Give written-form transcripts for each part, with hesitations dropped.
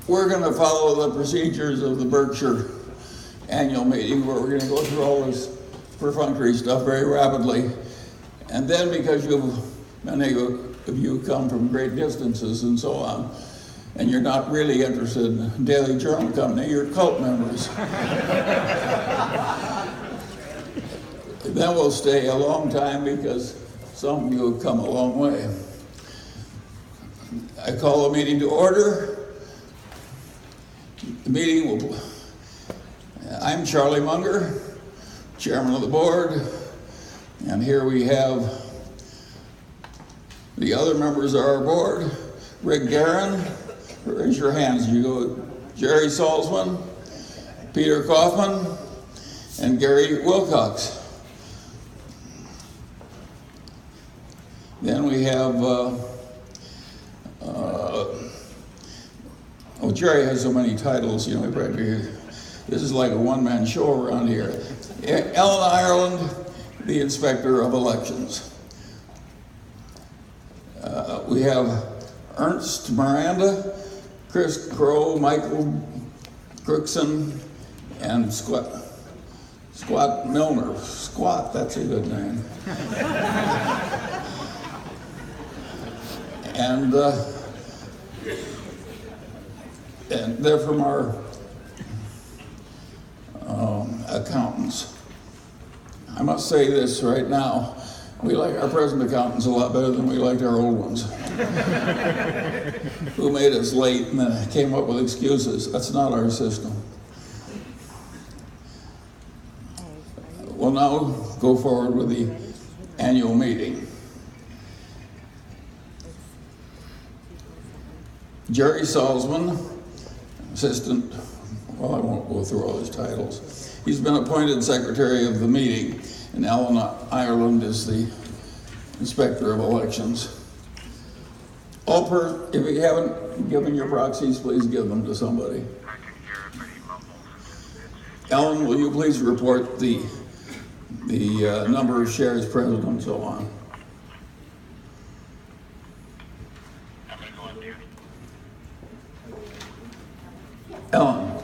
We're going to follow the procedures of the Berkshire annual meeting, where we're going to go through all this perfunctory stuff very rapidly. And then, because many of you come from great distances and so on, and you're not really interested in Daily Journal Company, you're cult members. Then we'll stay a long time because some of you have come a long way. I call the meeting to order. The meeting will. I'm Charlie Munger, chairman of the board, and here we have the other members of our board. Rick Guerin, raise your hands. You go. Jerry Salzman, Peter Kaufman, and Gary Wilcox. Then we have. Jerry has so many titles, you know. This is like a one-man show around here. Ellen Ireland, the Inspector of Elections. We have Ernst Miranda, Chris Crow, Michael Crookson, and Squat Milner. Squat, that's a good name. And they're from our accountants. I must say this right now, we like our present accountants a lot better than we liked our old ones, who made us late and then came up with excuses. That's not our system. We'll now go forward with the annual meeting. Jerry Salzman, assistant, well, I won't go through all his titles. He's been appointed secretary of the meeting, and Ellen Ireland is the inspector of elections. If you haven't given your proxies, please give them to somebody. Ellen, will you please report the number of shares present and so on? Ellen.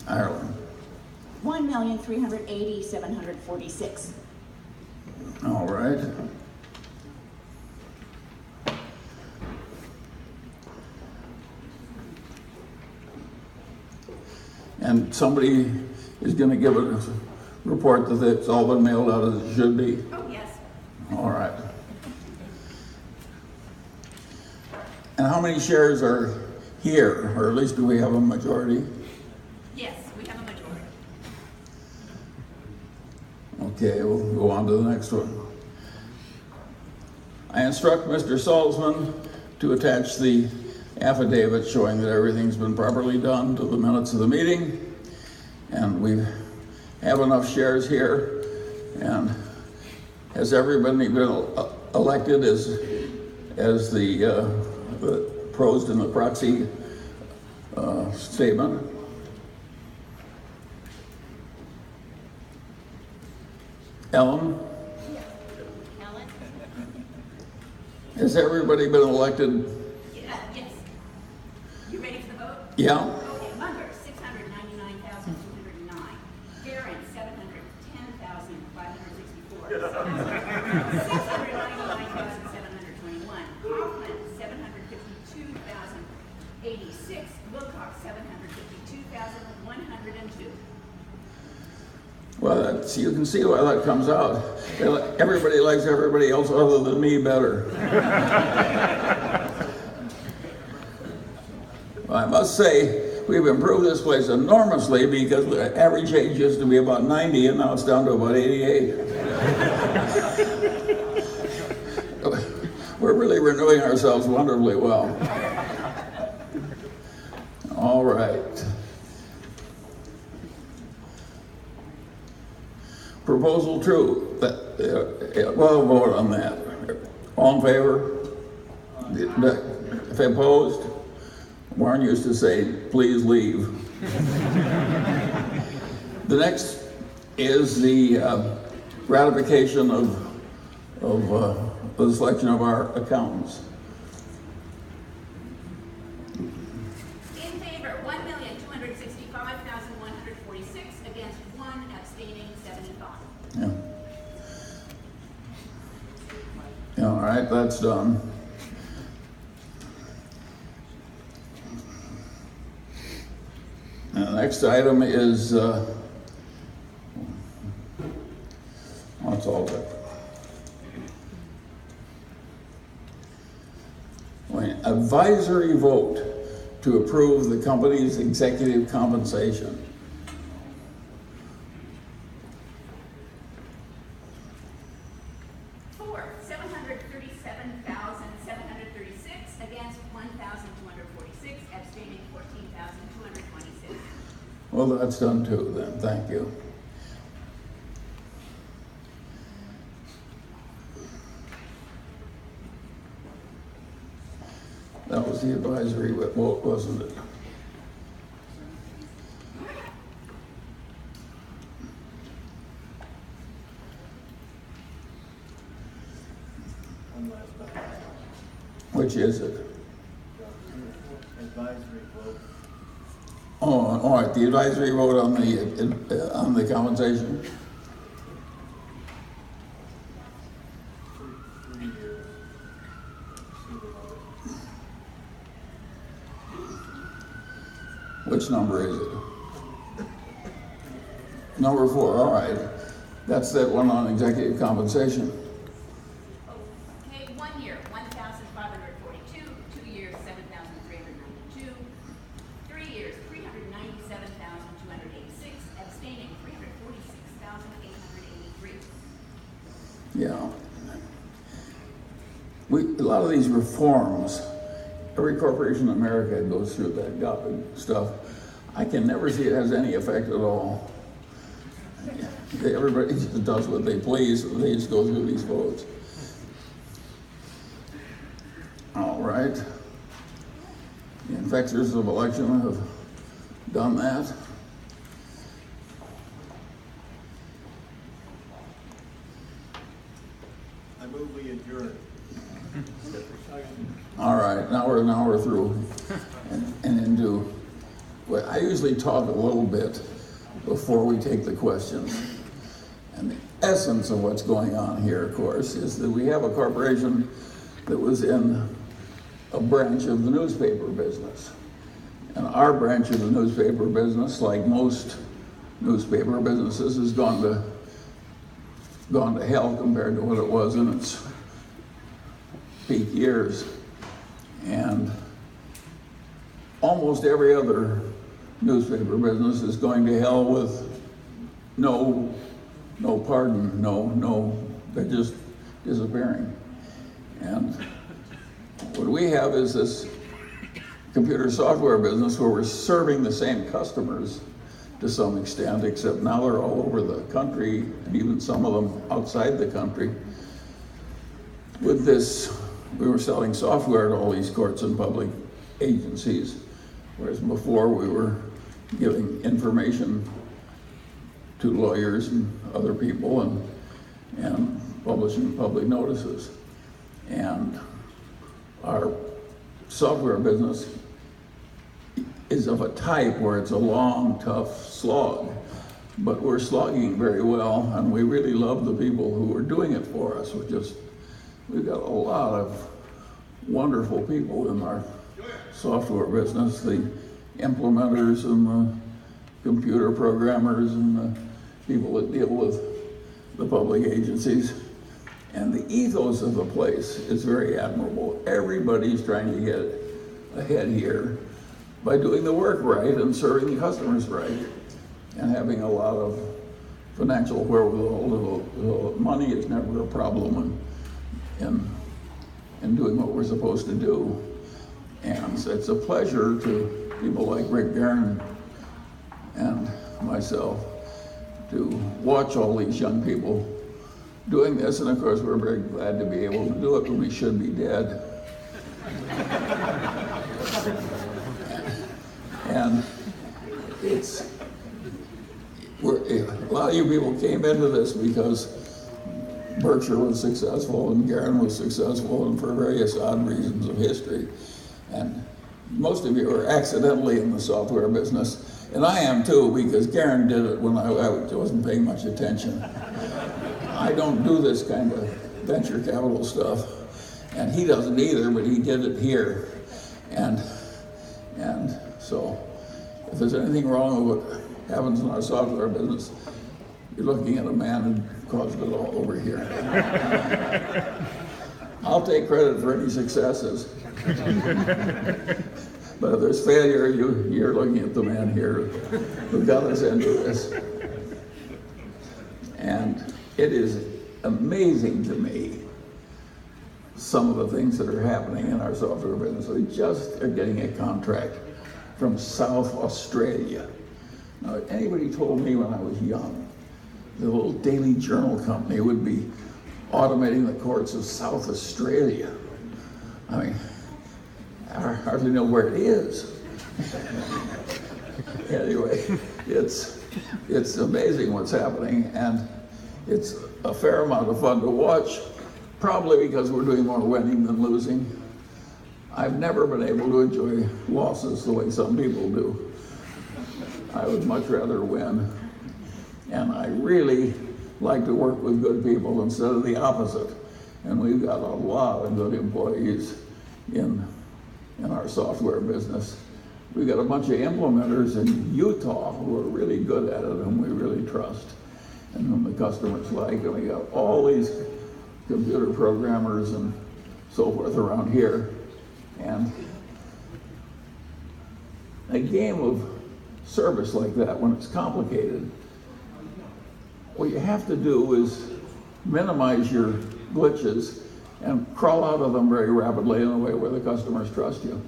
Ireland. 1,380,746. All right. And somebody is going to give a report that it's all been mailed out as it should be? Oh, yes. All right. And how many shares are here, or at least do we have a majority? Yes, we have a majority. Okay, we'll go on to the next one. I instruct Mr. Salzman to attach the affidavit showing that everything's been properly done to the minutes of the meeting, and we have enough shares here. And has everybody been elected as the prosed in the proxy statement? Ellen? Ellen? Has everybody been elected? Yes. You ready for the vote? Yeah. Okay, Munger, 699,209. Guerin, 710,564. 699,721. Kaufman, 752,086. Wilcox, 752,102. Well, you can see why that comes out. Everybody likes everybody else other than me better. Well, I must say, we've improved this place enormously, because the average age used to be about 90 and now it's down to about 88. We're really renewing ourselves wonderfully well. All right. Proposal 2, we'll vote on that. All in favor? If opposed, Warren used to say, please leave. The next is the ratification of the selection of our accountants. favor, 1,265,146, against 1, abstaining 75. Yeah. Yeah, all right, that's done. And the next item is, what's all that? Advisory vote to approve the company's executive compensation. For 737,736, against 1,246, abstaining 14,226. Well, that's done too then, thank you. That was the advisory vote, wasn't it? Which is it? Advisory vote. Oh, all right, the advisory vote on the compensation. 3 years. Which number is it? Number 4, all right. That's that one on executive compensation. Okay, 1 year, 1,542, 2 years, 7,392, 3 years, 397,286, abstaining 346,883. Yeah. A lot of these reforms, every corporation in America goes through that garbage stuff. I can never see it has any effect at all. Everybody just does what they please, so they just go through these votes. All right. The inspectors of election have done that. I move we adjourn. All right, now we're through and into. Well, I usually talk a little bit before we take the questions. And the essence of what's going on here, of course, is that we have a corporation that was in a branch of the newspaper business. And our branch of the newspaper business, like most newspaper businesses, has gone to hell compared to what it was in its peak years. And almost every other newspaper business is going to hell with no pardon, they're just disappearing. And what we have is this computer software business where we're serving the same customers to some extent, except now they're all over the country, and even some of them outside the country. With this, we were selling software to all these courts and public agencies, whereas before we were giving information to lawyers and other people and publishing public notices. And our software business is of a type where it's a long, tough slog, but we're slogging very well, and we really love the people who are doing it for us. We've got a lot of wonderful people in our software business, the implementers and the computer programmers and the people that deal with the public agencies. And the ethos of the place is very admirable. Everybody's trying to get ahead here by doing the work right and serving the customers right and having a lot of financial wherewithal. Money is never a problem in doing what we're supposed to do. And so it's a pleasure to people like Rick Guerin and myself to watch all these young people doing this. And of course, we're very glad to be able to do it when we should be dead. And a lot of you people came into this because Berkshire was successful and Guerin was successful, and for various odd reasons of history. And most of you are accidentally in the software business, and I am too, because Garen did it when I wasn't paying much attention. I don't do this kind of venture capital stuff, and he doesn't either, but he did it here. And so if there's anything wrong with what happens in our software business, you're looking at a man who caused it all over here. I'll take credit for any successes. But if there's failure, you're looking at the man here who got us into this. And it is amazing to me, some of the things that are happening in our software business. We just are getting a contract from South Australia. Now, if anybody told me when I was young, the little Daily Journal company would be automating the courts of South Australia. I mean, I hardly know where it is. Anyway, it's amazing what's happening, and it's a fair amount of fun to watch, probably because we're doing more winning than losing. I've never been able to enjoy losses the way some people do. I would much rather win, and I really like to work with good people instead of the opposite. And we've got a lot of good employees in our software business. We've got a bunch of implementers in Utah who are really good at it, whom we really trust, and whom the customers like. And we got all these computer programmers and so forth around here. And a game of service like that, when it's complicated, what you have to do is minimize your glitches and crawl out of them very rapidly in a way where the customers trust you.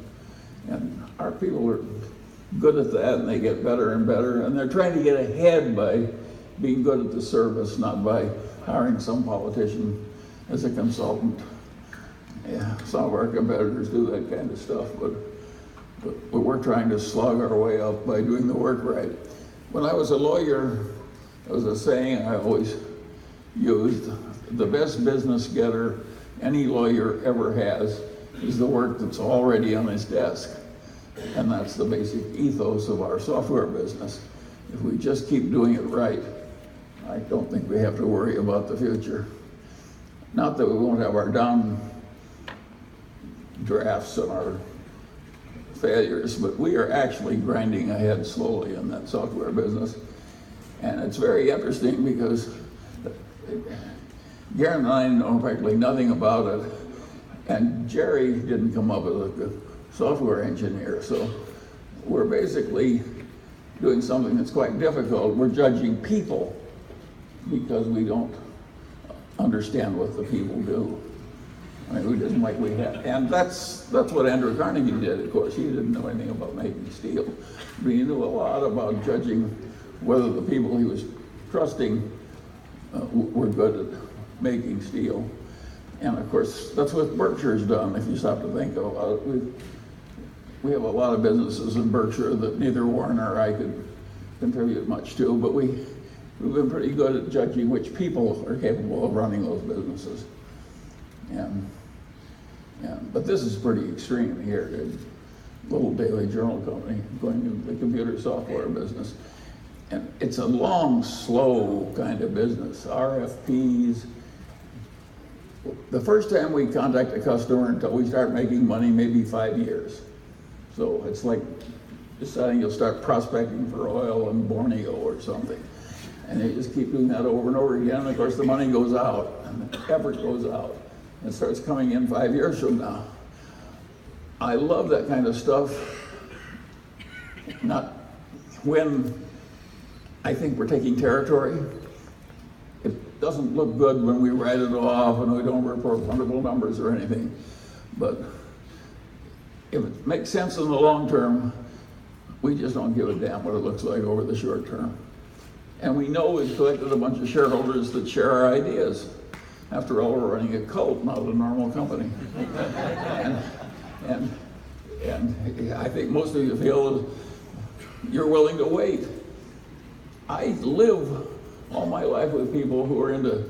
And our people are good at that, and they get better and better, and they're trying to get ahead by being good at the service, not by hiring some politician as a consultant. Yeah, some of our competitors do that kind of stuff, but we're trying to slug our way up by doing the work right. When I was a lawyer, there was a saying I always used: the best business getter any lawyer ever has is the work that's already on his desk. And that's the basic ethos of our software business. If we just keep doing it right, I don't think we have to worry about the future. Not that we won't have our down drafts and our failures, but we are actually grinding ahead slowly in that software business. And it's very interesting because Garen and I know practically nothing about it, and Jerry didn't come up as a software engineer, so we're basically doing something that's quite difficult. We're judging people because we don't understand what the people do. I mean, we didn't like we had, and that's what Andrew Carnegie did. Of course, he didn't know anything about making steel, but he knew a lot about judging whether the people he was trusting were good at making steel. And of course, that's what Berkshire's done. If you stop to think about it, we have a lot of businesses in Berkshire that neither Warren or I could contribute much to, but we've been pretty good at judging which people are capable of running those businesses. But this is pretty extreme here. A little Daily Journal company going into the computer software business. And it's a long, slow kind of business. RFPs. The first time we contact a customer until we start making money, maybe 5 years. So it's like deciding you'll start prospecting for oil in Borneo or something. And they just keep doing that over and over again. And of course, the money goes out and the effort goes out. And it starts coming in 5 years from now. I love that kind of stuff. Not when I think we're taking territory. It doesn't look good when we write it off and we don't report wonderful numbers or anything. But if it makes sense in the long term, we just don't give a damn what it looks like over the short term. And we know we've collected a bunch of shareholders that share our ideas. After all, we're running a cult, not a normal company. and I think most of you feel you're willing to wait. I live all my life with people who are into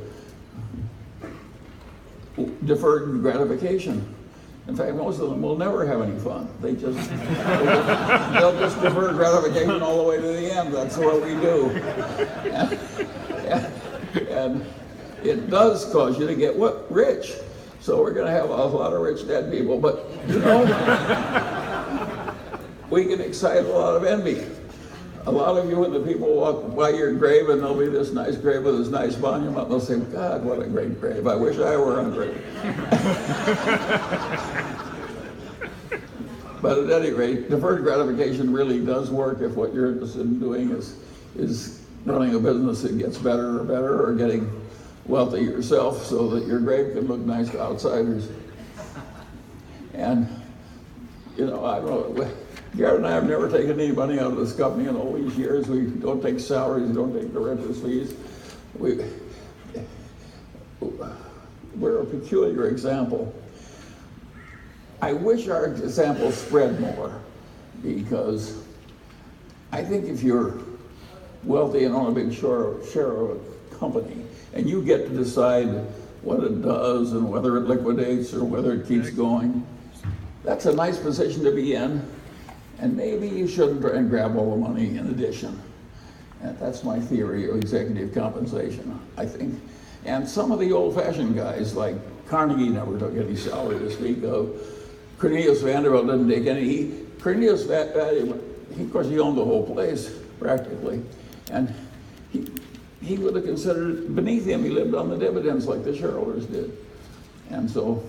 deferred gratification. In fact, most of them will never have any fun. They'll just defer gratification all the way to the end. That's what we do. And it does cause you to get rich. So we're going to have a lot of rich dead people. But, you know, we can excite a lot of envy. A lot of you, when the people walk by your grave and there'll be this nice grave with this nice monument, they'll say, God, what a great grave. I wish I were on grave. But at any rate, deferred gratification really does work if what you're interested in doing is running a business that gets better, or getting wealthy yourself so that your grave can look nice to outsiders. And, you know, I don't know. Garrett and I have never taken any money out of this company in all these years. We don't take salaries, we don't take directors' fees. We're a peculiar example. I wish our example spread more, because I think if you're wealthy and own a big share of a company, and you get to decide what it does and whether it liquidates or whether it keeps going, that's a nice position to be in. And maybe you shouldn't try and grab all the money in addition. And that's my theory of executive compensation, I think. And some of the old-fashioned guys, like Carnegie, never took any salary to speak of. Cornelius Vanderbilt didn't take any. Cornelius Vanderbilt, of course, he owned the whole place, practically. And he would have considered it beneath him. He lived on the dividends like the shareholders did. And so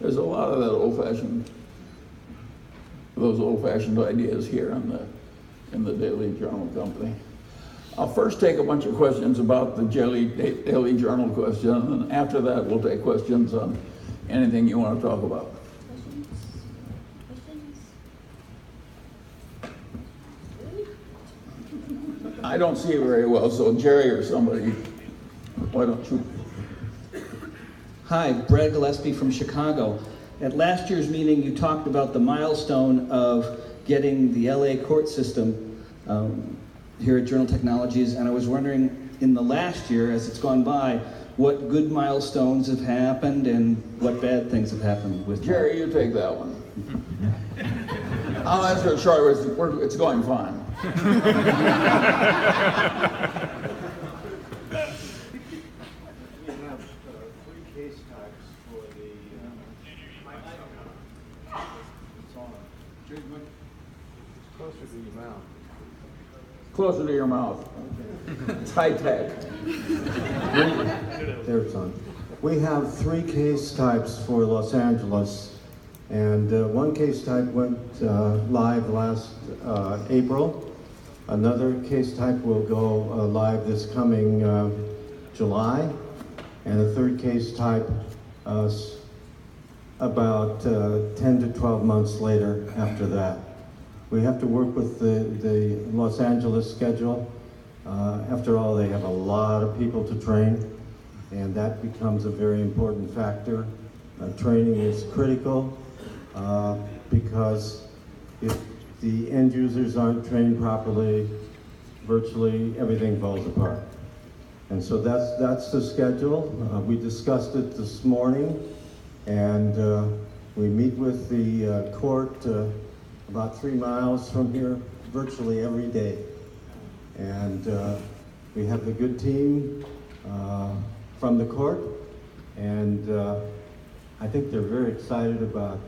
there's a lot of that those old-fashioned ideas here in the Daily Journal Company. I'll first take a bunch of questions about the Daily Journal question, and then after that we'll take questions on anything you want to talk about. I don't see it very well, so Jerry or somebody, why don't you? Hi, Brad Gillespie from Chicago. At last year's meeting, you talked about the milestone of getting the LA court system here at Journal Technologies, and I was wondering, in the last year, as it's gone by, what good milestones have happened and what bad things have happened with Jerry, you take that one. I'll answer it short. It's going fine. We have 3 case types for the, it's on. Closer to your mouth. Closer to your mouth. It's high tech. There it's on. We have 3 case types for Los Angeles, and one case type went live last April. Another case type will go live this coming July, and a third case type about 10 to 12 months later after that. We have to work with the Los Angeles schedule. After all, they have a lot of people to train, and that becomes a very important factor. Training is critical because if the end users aren't trained properly, virtually everything falls apart. And so that's the schedule. We discussed it this morning, and we meet with the court about 3 miles from here virtually every day. And we have a good team from the court, and I think they're very excited about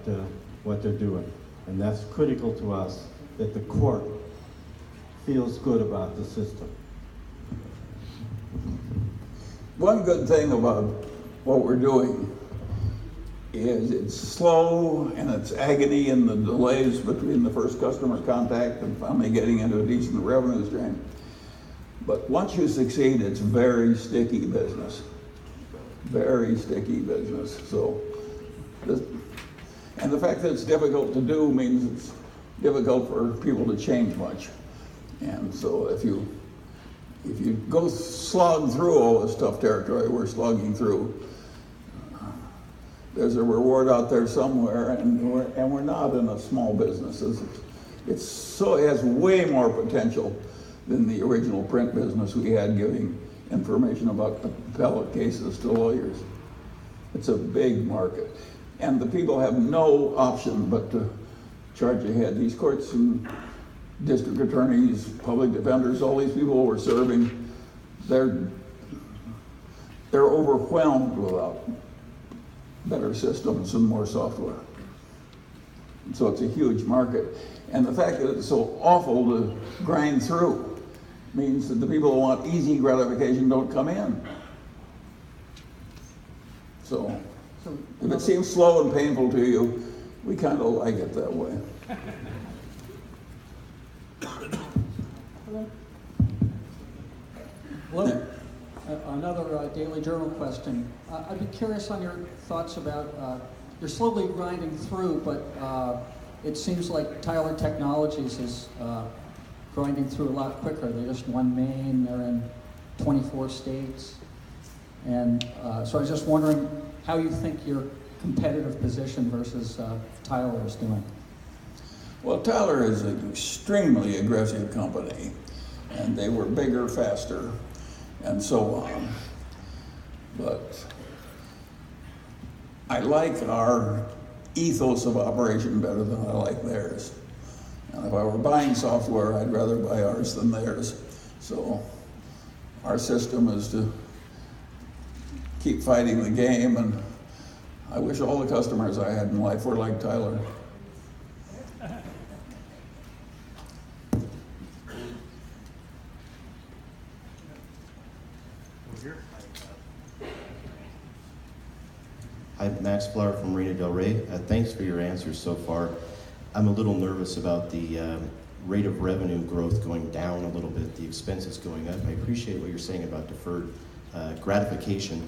what they're doing. And that's critical to us, that the court feels good about the system. One good thing about what we're doing is it's slow and it's agony in the delays between the first customer contact and finally getting into a decent revenue stream. But once you succeed, it's very sticky business. Very sticky business. So, and the fact that it's difficult to do means it's difficult for people to change much. And so if you go slog through all this tough territory we're slogging through, there's a reward out there somewhere, and we're not in a small business. It has way more potential than the original print business we had, giving information about appellate cases to lawyers. It's a big market. And the people have no option but to charge ahead. These courts and district attorneys, public defenders, all these people we're serving, they're overwhelmed without better systems and more software. And so it's a huge market. And the fact that it's so awful to grind through means that the people who want easy gratification don't come in. So if it seems slow and painful to you, we kind of like it that way. Hello. Another Daily Journal question. I'd be curious on your thoughts about, you're slowly grinding through, but it seems like Tyler Technologies is grinding through a lot quicker. They just won Maine, they're in 24 states. And so I was just wondering how you think your competitive position versus Tyler is doing. Well, Tyler is an extremely aggressive company, and they were bigger, faster, and so on. But I like our ethos of operation better than I like theirs. And if I were buying software, I'd rather buy ours than theirs. So our system is to keep fighting the game, and I wish all the customers I had in life were like Tyler. I'm Max Flower from Marina Del Rey. Thanks for your answers so far. I'm a little nervous about the rate of revenue growth going down a little bit, the expenses going up. I appreciate what you're saying about deferred gratification.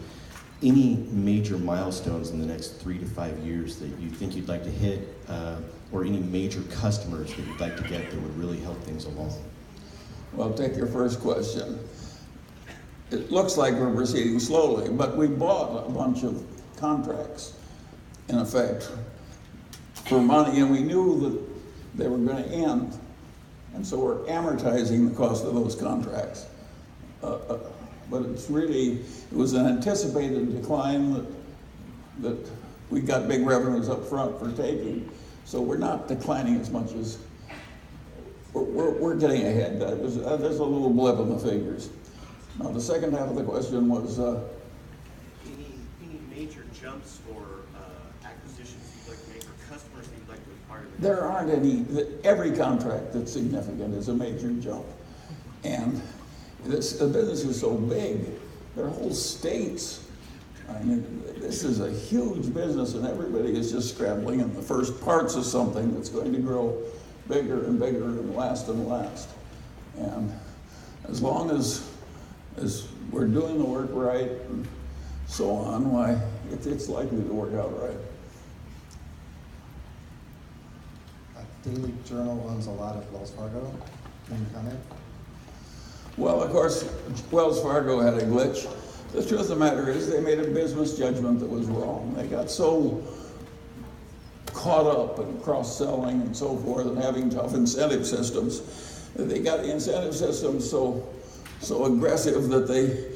Any major milestones in the next 3 to 5 years that you think you'd like to hit, or any major customers that you'd like to get that would really help things along? Well, take your first question. It looks like we're proceeding slowly, but we bought a bunch of contracts, in effect, for money, and we knew that they were going to end, and so we're amortizing the cost of those contracts. But it's really, it was an anticipated decline that we got big revenues up front for taking, so we're not declining as much as, we're getting ahead. There's a little blip in the figures. Now, the second half of the question was, Any major jumps or acquisitions you'd like to make, or customers that you'd like to acquire? there aren't any, every contract that's significant is a major jump. And the business is so big, there are whole states. I mean, this is a huge business, and everybody is just scrambling in the first parts of something that's going to grow bigger and bigger and last and last. And as long as we're doing the work right and so on, why, it's likely to work out right. Daily Journal owns a lot of Wells Fargo. Can you comment? Well, of course, Wells Fargo had a glitch. The truth of the matter is they made a business judgment that was wrong. They got so caught up in cross-selling and so forth and having tough incentive systems that they got the incentive systems so aggressive that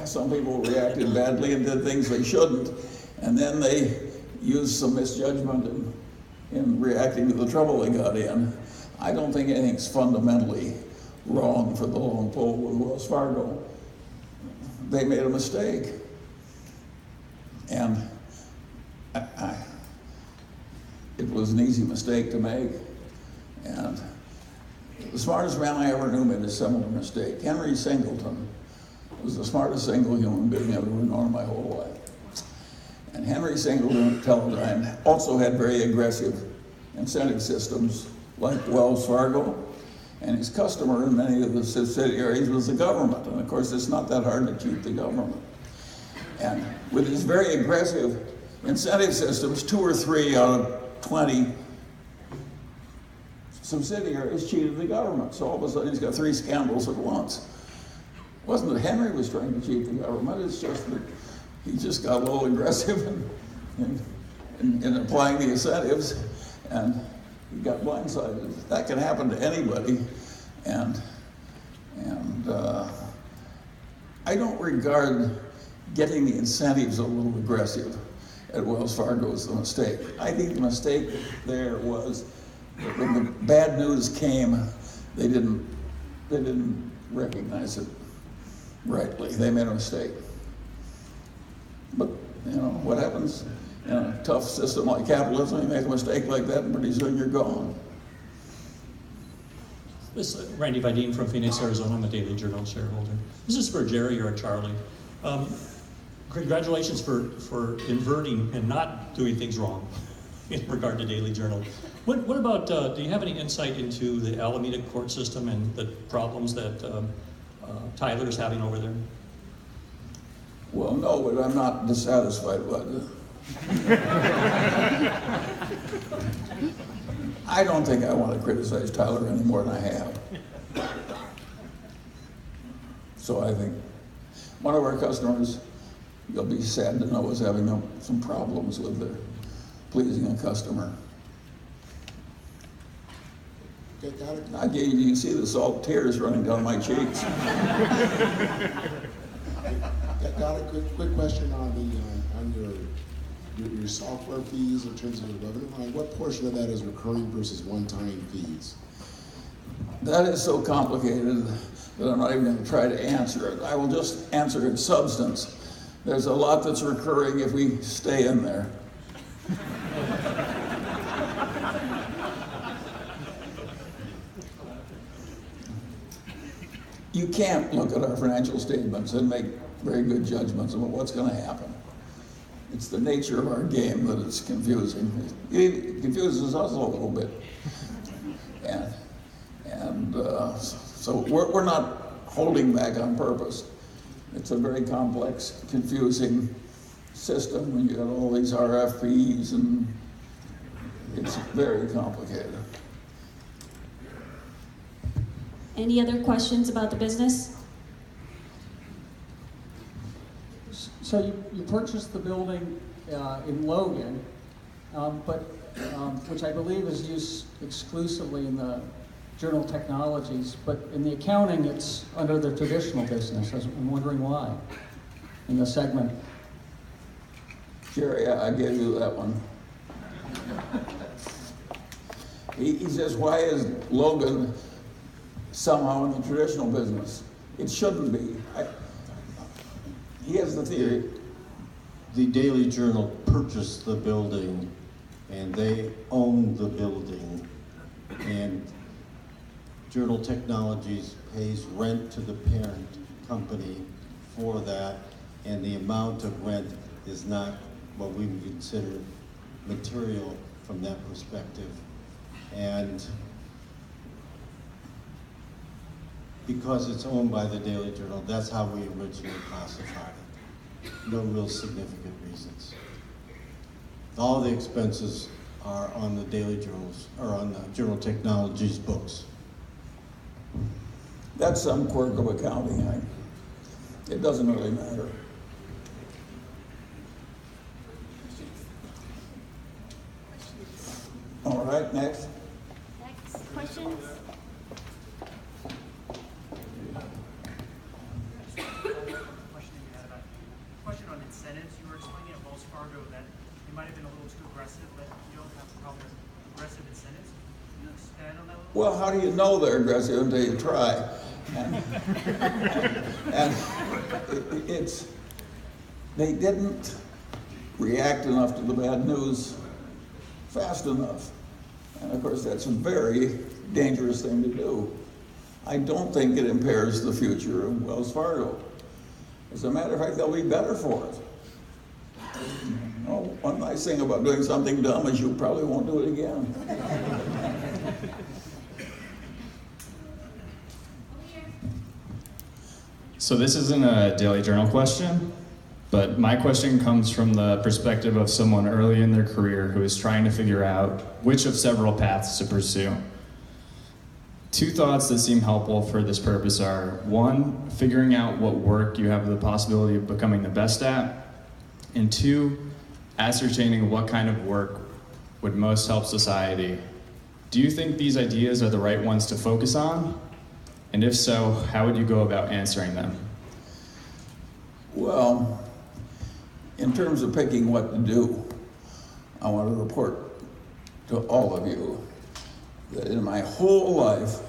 some people reacted badly and did things they shouldn't, and then they used some misjudgment in reacting to the trouble they got in. I don't think anything's fundamentally wrong for the long pole with Wells Fargo. They made a mistake, and it was an easy mistake to make. And the smartest man I ever knew made a similar mistake. Henry Singleton was the smartest single human being I've ever known in my whole life. And Henry Singleton at Teledyne also had very aggressive incentive systems like Wells Fargo, and his customer in many of the subsidiaries was the government. And of course, it's not that hard to cheat the government. And with his very aggressive incentive systems, 2 or 3 out of 20 subsidiaries cheated the government. So all of a sudden he's got 3 scandals at once. It wasn't that Henry was trying to cheat the government, it's just that he just got a little aggressive in applying the incentives, and he got blindsided. That can happen to anybody, and I don't regard getting the incentives a little aggressive at Wells Fargo is the mistake. I think the mistake there was that when the bad news came, they didn't recognize it rightly. They made a mistake. But you know what happens in a tough system like capitalism? You make a mistake like that, and pretty soon you're gone. This is Randy Vidine from Phoenix, Arizona. I'm a Daily Journal shareholder. This is for Jerry or Charlie. Congratulations for inverting and not doing things wrong in regard to Daily Journal. What about, do you have any insight into the Alameda court system and the problems that Tyler is having over there? Well, no, but I'm not dissatisfied about it. I don't think I want to criticize Tyler any more than I have. So I think one of our customers, you'll be sad to know, is having some problems with their pleasing a customer. You can see the salt tears running down my cheeks. Got a quick question on your software fees in terms of the revenue line. What portion of that is recurring versus one-time fees? That is so complicated that I'm not even going to try to answer it. I will just answer in substance. There's a lot that's recurring if we stay in there. You can't look at our financial statements and make very good judgments about what's going to happen. It's the nature of our game that it's confusing. It confuses us a little bit. So we're not holding back on purpose. It's a very complex, confusing system when you have all these RFPs, and it's very complicated. Any other questions about the business? So you purchased the building in Logan, which I believe is used exclusively in the Journal Technologies, but in the accounting it's under the traditional business. I'm wondering why in the segment. Jerry, I gave you that one. He says, why is Logan somehow in the traditional business? It shouldn't be. He has the theory. The Daily Journal purchased the building, and they own the building, and Journal Technologies pays rent to the parent company for that, and the amount of rent is not what we would consider material from that perspective. And because it's owned by the Daily Journal, that's how we originally classified it. No real significant reasons. All the expenses are on the Daily Journal's, or on the Journal Technologies books. That's some quirk of accounting. It doesn't really matter. All right, next. Next questions? Question on incentives. You were explaining at Wells Fargo that you might have been a little too aggressive, but you don't have a problem with aggressive incentives. Can you expand on that a little? Well, how do you know they're aggressive until you try? They didn't react enough to the bad news fast enough. And of course, that's a very dangerous thing to do. I don't think it impairs the future of Wells Fargo. As a matter of fact, they'll be better for it. You know, one nice thing about doing something dumb is you probably won't do it again. So this isn't a Daily Journal question, but my question comes from the perspective of someone early in their career who is trying to figure out which of several paths to pursue. Two thoughts that seem helpful for this purpose are, one, figuring out what work you have the possibility of becoming the best at, and two, ascertaining what kind of work would most help society. Do you think these ideas are the right ones to focus on? And if so, how would you go about answering them? Well, in terms of picking what to do, I want to report to all of you that in my whole life,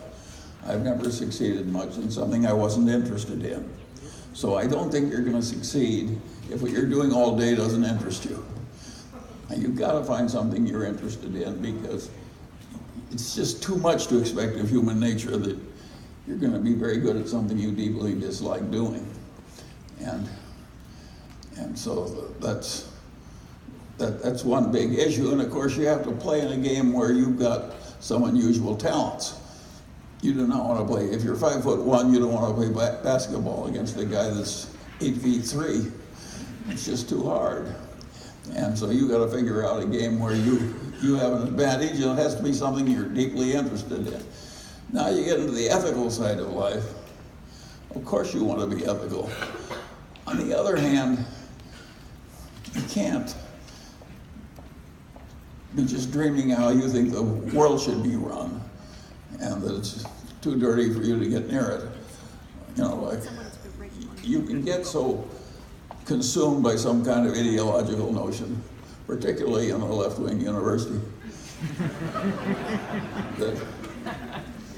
I've never succeeded much in something I wasn't interested in. So I don't think you're going to succeed if what you're doing all day doesn't interest you. And you've got to find something you're interested in, because it's just too much to expect of human nature that you're going to be very good at something you deeply dislike doing. And so that's one big issue. And of course, you have to play in a game where you've got some unusual talents. You do not want to play, if you're 5'1", you don't want to play basketball against a guy that's 8'3". It's just too hard. And so you got to figure out a game where you have an advantage, and it has to be something you're deeply interested in. Now you get into the ethical side of life. Of course you want to be ethical. On the other hand, you can't be just dreaming how you think the world should be run, and that it's too dirty for you to get near it. You know, like, you can get so consumed by some kind of ideological notion, particularly in a left-wing university, that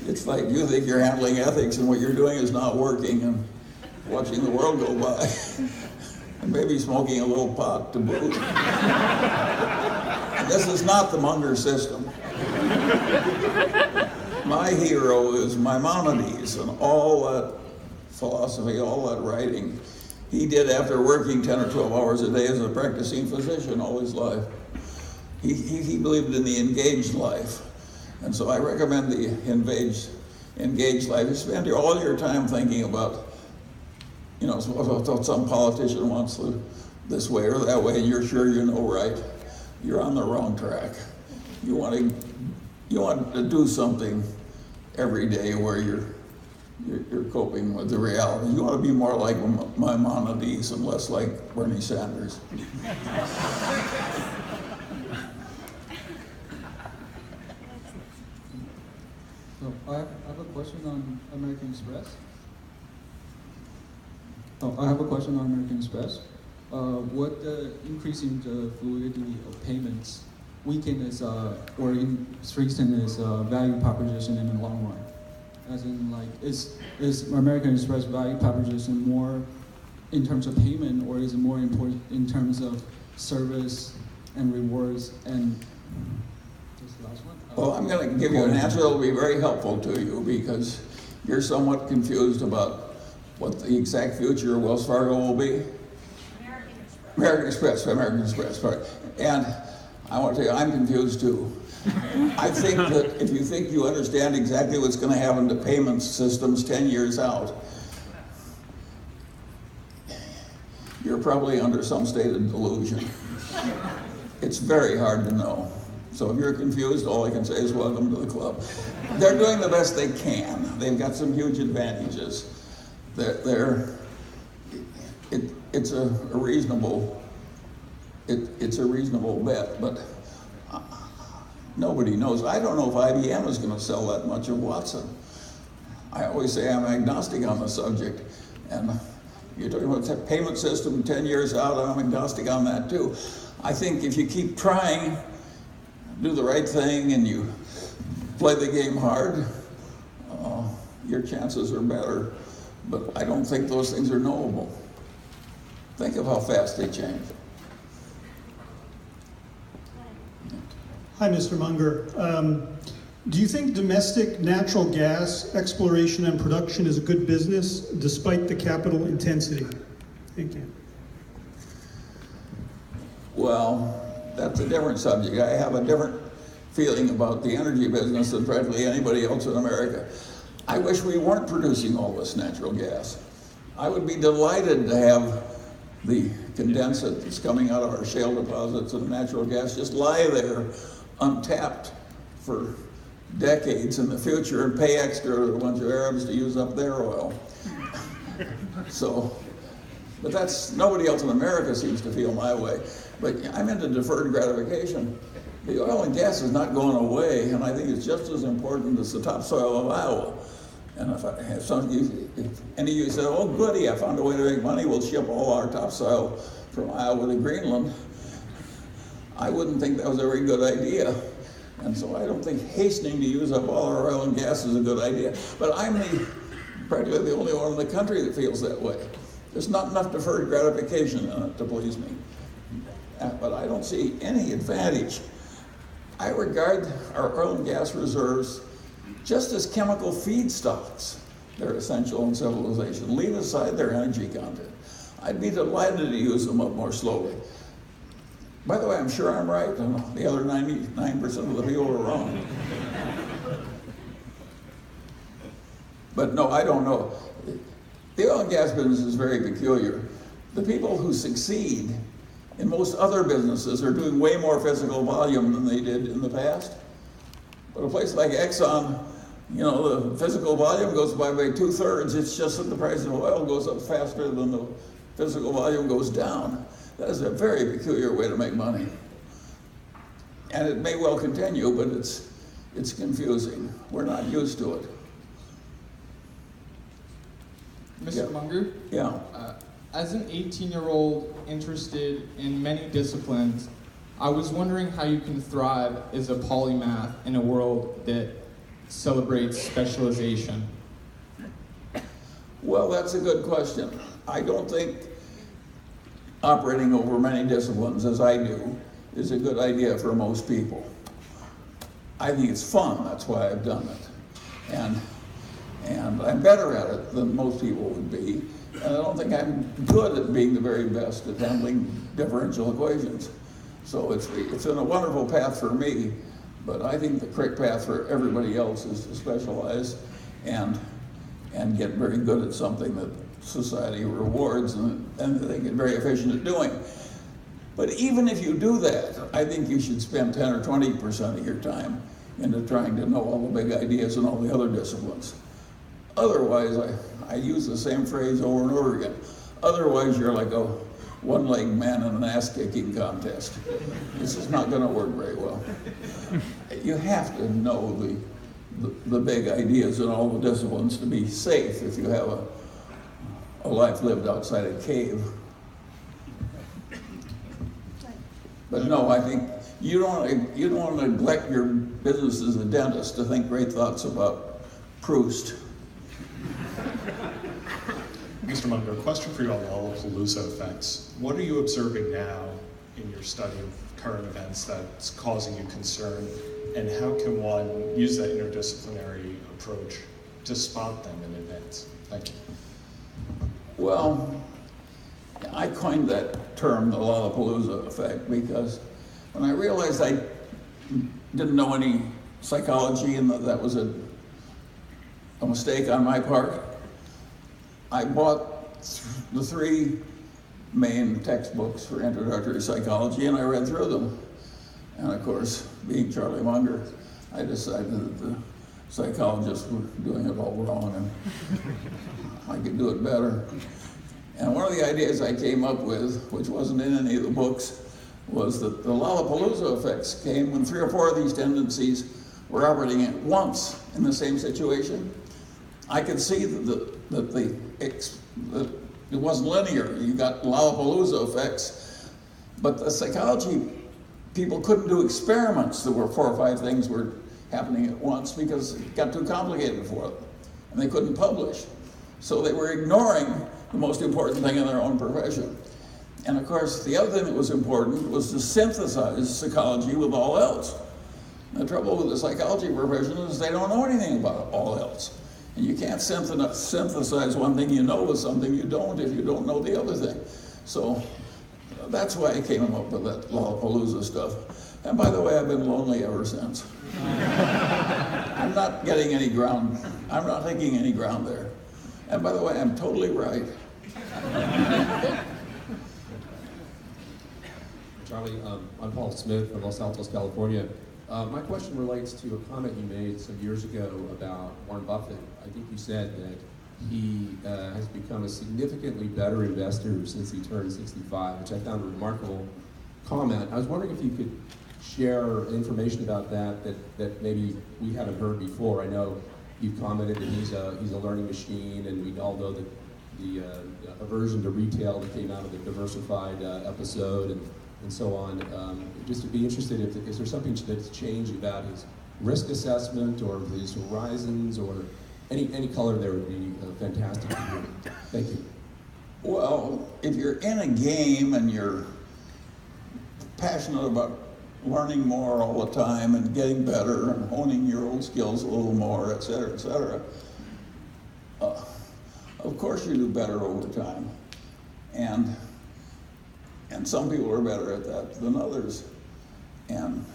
it's like you think you're handling ethics and what you're doing is not working, and watching the world go by, and maybe smoking a little pot to boot. This is not the Munger system. My hero is Maimonides, and all that philosophy, all that writing, he did after working 10 or 12 hours a day as a practicing physician all his life. He believed in the engaged life. And so I recommend the engaged life. You spend all your time thinking about, you know, some politician wants this way or that way, and you're sure you know right. You're on the wrong track. You want to do something every day where you're coping with the reality. You want to be more like Maimonides and less like Bernie Sanders. So I have a question on American Express. I have a question on American Express. What increasing the fluidity of payments weaken is or strengthen its value proposition in the long run? As in, like, is American Express value proposition more in terms of payment, or is it more important in terms of service and rewards? And this last one. Well, I'm going to give you an answer that will be very helpful to you, because you're somewhat confused about what the exact future of Wells Fargo will be. American Express, sorry. And I want to tell you, I'm confused too. I think that if you think you understand exactly what's going to happen to payment systems 10 years out, you're probably under some state of delusion. It's very hard to know. So if you're confused, all I can say is welcome to the club. They're doing the best they can. They've got some huge advantages. It's a reasonable bet, but nobody knows. I don't know if IBM is going to sell that much of Watson. I always say I'm agnostic on the subject, and you're talking about the payment system 10 years out, I'm agnostic on that too. I think if you keep trying, do the right thing, and you play the game hard, your chances are better. But I don't think those things are knowable. Think of how fast they change. Hi, Mr. Munger. Do you think domestic natural gas exploration and production is a good business despite the capital intensity? Thank you. Well, that's a different subject. I have a different feeling about the energy business than practically anybody else in America. I wish we weren't producing all this natural gas. I would be delighted to have the condensate that's coming out of our shale deposits and natural gas just lie there untapped for decades in the future and pay extra to a bunch of Arabs to use up their oil. So, but that's, nobody else in America seems to feel my way. But I'm into deferred gratification. The oil and gas is not going away, and I think it's just as important as the topsoil of Iowa. And if any of you say, oh goody, I found a way to make money, we'll ship all our topsoil from Iowa to Greenland, I wouldn't think that was a very good idea. And so I don't think hastening to use up all our oil and gas is a good idea. But I'm practically the only one in the country that feels that way. There's not enough deferred gratification in it to please me. But I don't see any advantage. I regard our oil and gas reserves just as chemical feedstocks. They're essential in civilization. Leave aside their energy content. I'd be delighted to use them up more slowly. By the way, I'm sure I'm right, and the other 99% of the people are wrong. But no, I don't know. The oil and gas business is very peculiar. The people who succeed in most other businesses are doing way more physical volume than they did in the past. But a place like Exxon, you know, the physical volume goes by 2/3. It's just that the price of oil goes up faster than the physical volume goes down. That is a very peculiar way to make money. And it may well continue, but it's confusing. We're not used to it. Mr. Munger? Yeah. As an 18-year-old interested in many disciplines, I was wondering how you can thrive as a polymath in a world that celebrates specialization. Well, that's a good question. I don't think operating over many disciplines, as I do, is a good idea for most people. I think it's fun, that's why I've done it. And I'm better at it than most people would be. And I don't think I'm good at being the very best at handling differential equations. So it's been a wonderful path for me, but I think the correct path for everybody else is to specialize and get very good at something that society rewards and they get very efficient at doing. But even if you do that, I think you should spend 10 or 20% of your time into trying to know all the big ideas and all the other disciplines. Otherwise, I use the same phrase over and over again. Otherwise, you're like a one-legged man in an ass-kicking contest. This is not going to work very well. You have to know the big ideas in all the disciplines to be safe if you have a life lived outside a cave. But no, I think you don't want to neglect your business as a dentist to think great thoughts about Proust. Mr. Munger, a question for you on Lollapalooza effects. What are you observing now in your study of current events that's causing you concern, and how can one use that interdisciplinary approach to spot them in advance? Thank you. Well, I coined that term, the Lollapalooza effect, because when I realized I didn't know any psychology and that was a mistake on my part, I bought the 3 main textbooks for introductory psychology and I read through them. And of course, being Charlie Munger, I decided that the psychologists were doing it all wrong and I could do it better. And one of the ideas I came up with, which wasn't in any of the books, was that the Lollapalooza effects came when 3 or 4 of these tendencies were operating at once in the same situation. I could see that it wasn't linear. You got Lollapalooza effects, but the psychology people couldn't do experiments that were 4 or 5 things were happening at once because it got too complicated for them, and they couldn't publish. So they were ignoring the most important thing in their own profession. And of course, the other thing that was important was to synthesize psychology with all else. The trouble with the psychology profession is they don't know anything about all else. And you can't synthesize one thing you know with something you don't if you don't know the other thing. So that's why I came up with that Lollapalooza stuff. And by the way, I've been lonely ever since. I'm not getting any ground. I'm not taking any ground there. And by the way, I'm totally right. Charlie, I'm Paul Smith from Los Altos, California. My question relates to a comment you made some years ago about Warren Buffett. I think you said that he has become a significantly better investor since he turned 65, which I found a remarkable comment. I was wondering if you could share information about that maybe we haven't heard before. I know you've commented that he's a learning machine, and we all know that the aversion to retail that came out of the Diversified episode, and and so on. Just to be interested, if is there something that's changed about his risk assessment or his horizons, or any color there would be fantastic to hear. Thank you. Well, if you're in a game and you're passionate about learning more all the time and getting better and honing your own skills a little more, et cetera, of course you do better over time. And some people are better at that than others. And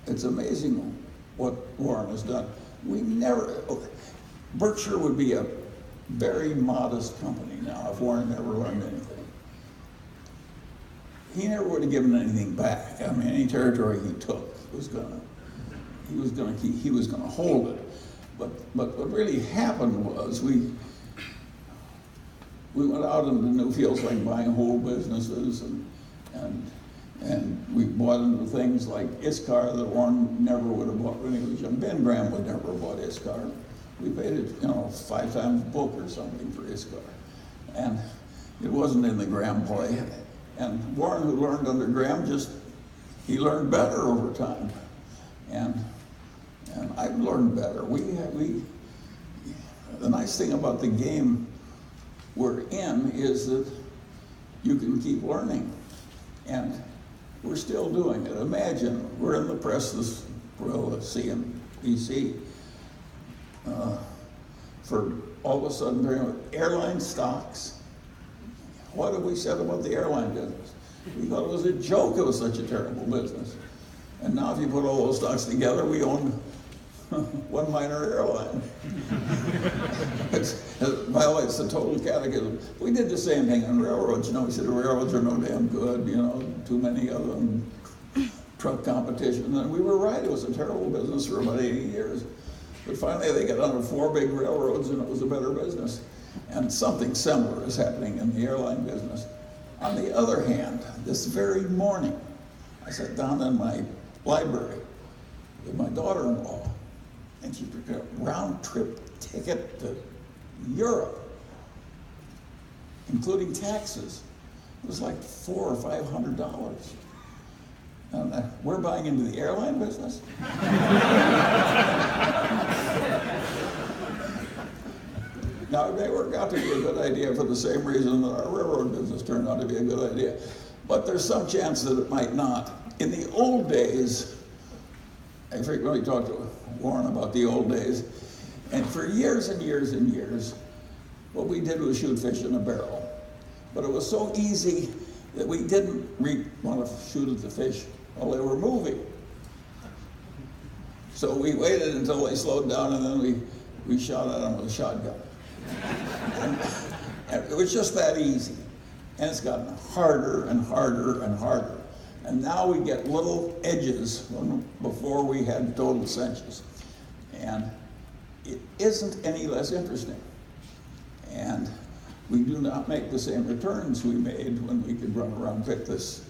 it's amazing what Warren has done. Berkshire would be a very modest company now if Warren never learned anything. He never would have given anything back. I mean, any territory he took he was gonna hold it. But what really happened was we went out into new fields like buying whole businesses, and we bought into things like ISCAR that Warren never would have bought when he was young. Ben Graham would never have bought ISCAR. We paid it, 5 times book or something for ISCAR. And it wasn't in the Graham play. And Warren, who learned under Graham, he learned better over time. And I've learned better. The nice thing about the game we're in is that you can keep learning. And we're still doing it. Imagine, we're in the press CNBC, for all of a sudden, airline stocks. What have we said about the airline business? We thought it was a joke it was such a terrible business. And now if you put all those stocks together, we own one minor airline. It violates the total catechism. We did the same thing on railroads. We said the railroads are no damn good, too many of them, truck competition. And we were right, it was a terrible business for about 80 years. But finally they got under 4 big railroads and it was a better business. And something similar is happening in the airline business. On the other hand, this very morning, I sat down in my library with my daughter-in-law, and she took a round-trip ticket to Europe, including taxes. It was like $400 or $500. And we're buying into the airline business? Now, it may work out to be a good idea for the same reason that our railroad business turned out to be a good idea. But there's some chance that it might not. In the old days, I frequently talk to Warren about the old days, and for years and years and years, what we did was shoot fish in a barrel. But it was so easy that we didn't want to shoot at the fish while they were moving. So we waited until they slowed down, and then we shot at them with a shotgun. And it was just that easy. And it's gotten harder and harder and harder. And now we get little edges before we had total cinches. And it isn't any less interesting. And we do not make the same returns we made when we could run around and pick this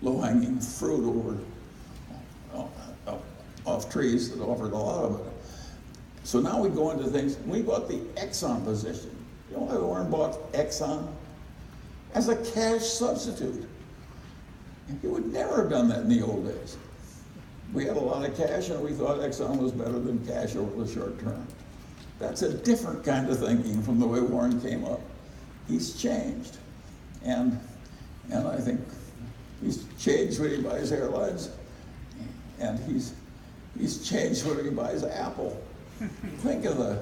low-hanging fruit off trees that offered a lot of it. So now we go into things. We bought the Exxon position. You know why Warren bought Exxon? As a cash substitute. He would never have done that in the old days. We had a lot of cash and we thought Exxon was better than cash over the short term. That's a different kind of thinking from the way Warren came up. He's changed. And I think he's changed when he buys airlines, and he's changed when he buys Apple. Think of the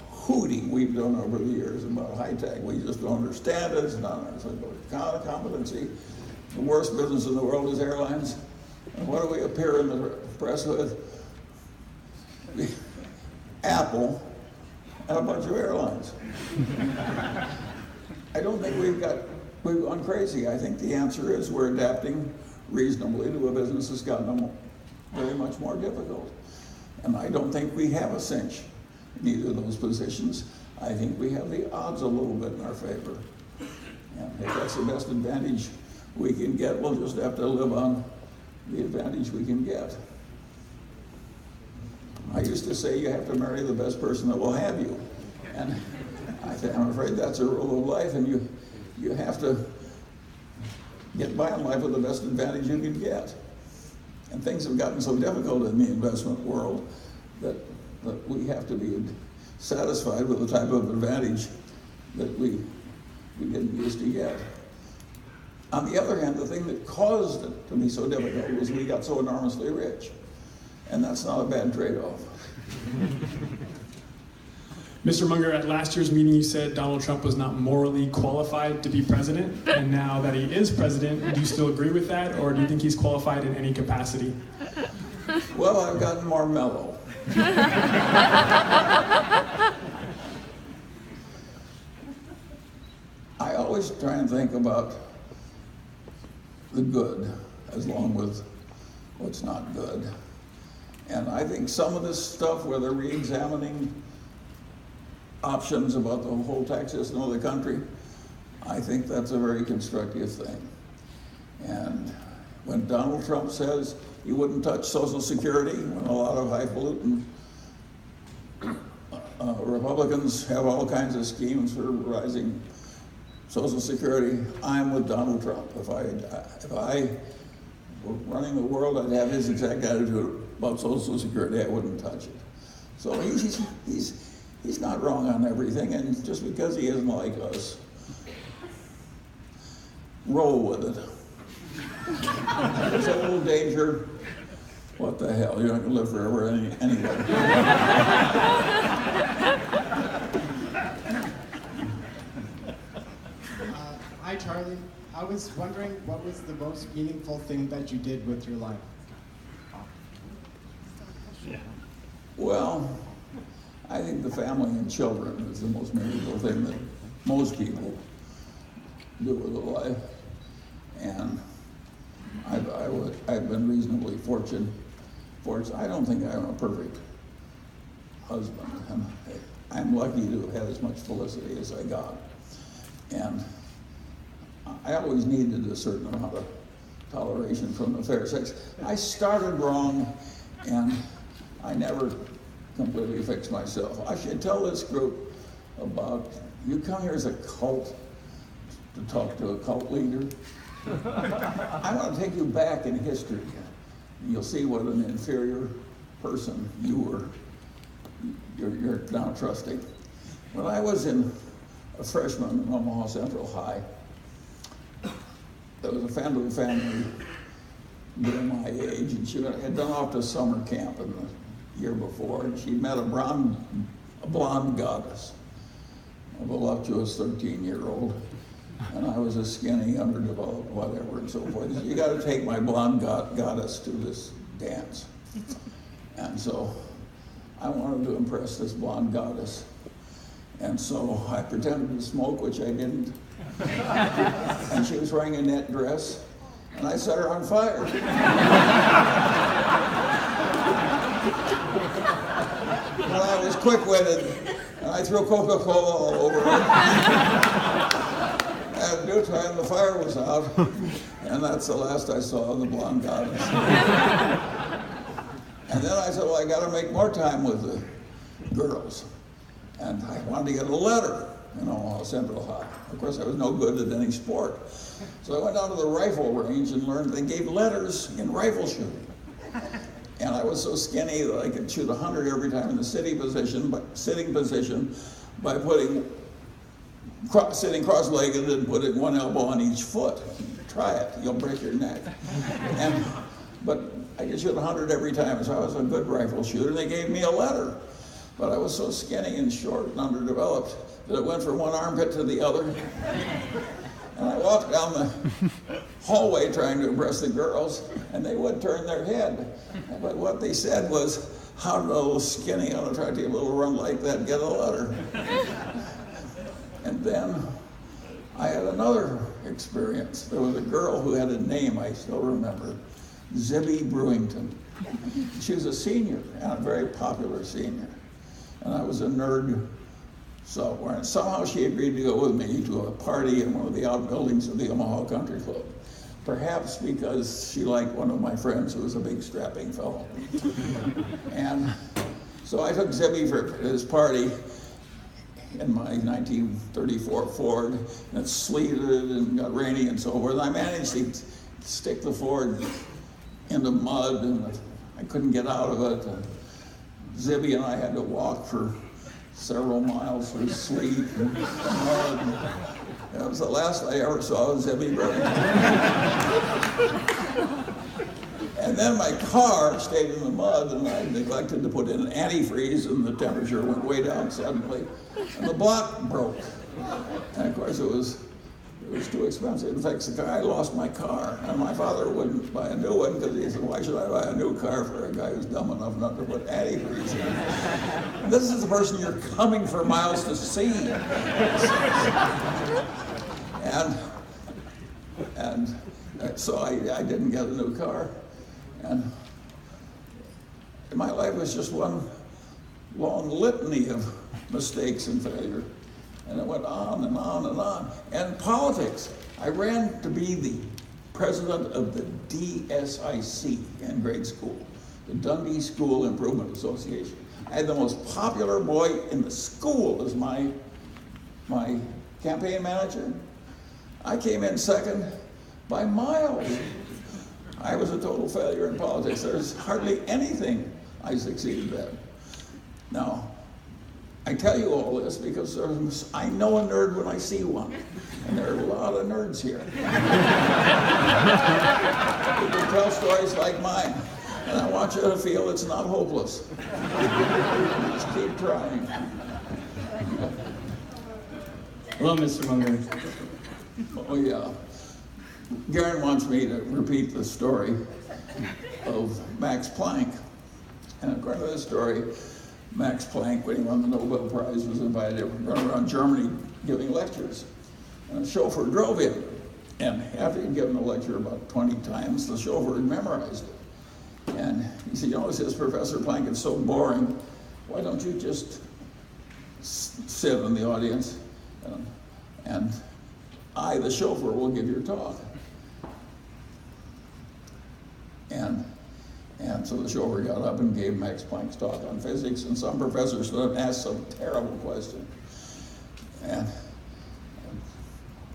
hooting we've done over the years about high tech. We just don't understand it. It's not our competency. The worst business in the world is airlines. And what do we appear in the press with? Apple and a bunch of airlines. I don't think we've gone crazy. I think the answer is we're adapting reasonably to a business that's gotten very much more difficult. And I don't think we have a cinch in either of those positions. I think we have the odds a little bit in our favor. And if that's the best advantage we can get, we'll just have to live on the advantage we can get. I used to say you have to marry the best person that will have you. And I'm afraid that's a rule of life, and you have to get by in life with the best advantage you can get. And things have gotten so difficult in the investment world that we have to be satisfied with the type of advantage that we didn't used to get. On the other hand, the thing that caused it to be so difficult was we got so enormously rich. And that's not a bad trade-off. Mr. Munger, at last year's meeting you said Donald Trump was not morally qualified to be president, and now that he is president, do you still agree with that, or do you think he's qualified in any capacity? Well, I've gotten more mellow. I always try and think about the good as long with what's not good. And I think some of this stuff where they're re-examining options about the whole tax system of the country, I think that's a very constructive thing. And when Donald Trump says he wouldn't touch Social Security, when a lot of highfalutin Republicans have all kinds of schemes for rising Social Security, I'm with Donald Trump. If I were running the world, I'd have his exact attitude about Social Security. I wouldn't touch it. So he's not wrong on everything, and just because he isn't like us, roll with it. There's a little danger. What the hell? You're not going to live forever anyway. Hi, Charlie. I was wondering what was the most meaningful thing that you did with your life? Well, I think the family and children is the most meaningful thing that most people do with their life. And I've been reasonably fortunate. I don't think I'm a perfect husband. I'm lucky to have had as much felicity as I got. And I always needed a certain amount of toleration from the fair sex. I started wrong, and I never completely fixed myself. I should tell this group about, you come here as a cult to talk to a cult leader. I want to take you back in history. You'll see what an inferior person you were. You're now trusting. When I was a freshman in Omaha Central High, there was a Fenton family near my age, and she had gone off to summer camp in the year before, and she'd met a blonde goddess, a voluptuous 13-year-old, and I was a skinny, underdeveloped, whatever, and so forth. She said, you got to take my blonde goddess to this dance. And so I wanted to impress this blonde goddess. And so I pretended to smoke, which I didn't. And she was wearing a net dress, and I set her on fire. But I was quick-witted, and I threw Coca-Cola all over her. And due time, the fire was out, and that's the last I saw of the blonde goddess. And then I said, well, I got to make more time with the girls. And I wanted to get a letter in Omaha Central High. Of course, I was no good at any sport. So I went down to the rifle range and learned they gave letters in rifle shooting. And I was so skinny that I could shoot 100 every time in the sitting position by sitting cross-legged and putting one elbow on each foot. Try it, you'll break your neck. But I could shoot 100 every time, so I was a good rifle shooter. They gave me a letter. But I was so skinny and short and underdeveloped that it went from one armpit to the other. And I walked down the hallway trying to impress the girls, and they would turn their head. But what they said was, how did a little skinny, unattractive little run like that get a letter? And then I had another experience. There was a girl who had a name I still remember, Zibby Brewington. She was a senior, and a very popular senior. And I was a nerd sophomore, and somehow she agreed to go with me to a party in one of the outbuildings of the Omaha Country Club. Perhaps because she liked one of my friends who was a big strapping fellow. And so I took Zibby for this party, in my 1934 Ford, and it sleeted and got rainy and so forth. I managed to stick the Ford in the mud, and I couldn't get out of it. Zibby and I had to walk for several miles through sleet and mud. That was the last I ever saw Zibby burn. And then my car stayed in the mud, and I neglected to put in an antifreeze, and the temperature went way down suddenly, and the block broke. And of course, it was too expensive to fix the car. I lost my car, and my father wouldn't buy a new one because he said, "Why should I buy a new car for a guy who's dumb enough not to put antifreeze in?" And this is the person you're coming for miles to see. And so I didn't get a new car. And my life was just one long litany of mistakes and failure. And it went on and on and on. And politics, I ran to be the president of the DSIC in grade school, the Dundee School Improvement Association. I had the most popular boy in the school as my campaign manager. I came in second by miles. I was a total failure in politics. There's hardly anything I succeeded at. Now, I tell you all this because I know a nerd when I see one, and there are a lot of nerds here. People tell stories like mine, and I want you to feel it's not hopeless. Just keep trying. Hello, Mr. Munger. Oh, yeah. Garen wants me to repeat the story of Max Planck. And according to this story, Max Planck, when he won the Nobel Prize, was invited to run around Germany giving lectures. And a chauffeur drove him. And after he'd given the lecture about 20 times, the chauffeur had memorized it. And he said, "You know," says, "Professor Planck, it's so boring. Why don't you just sit in the audience and I, the chauffeur, will give your talk." And so the chauffeur got up and gave Max Planck's talk on physics, and some professor stood up and asked some terrible question. And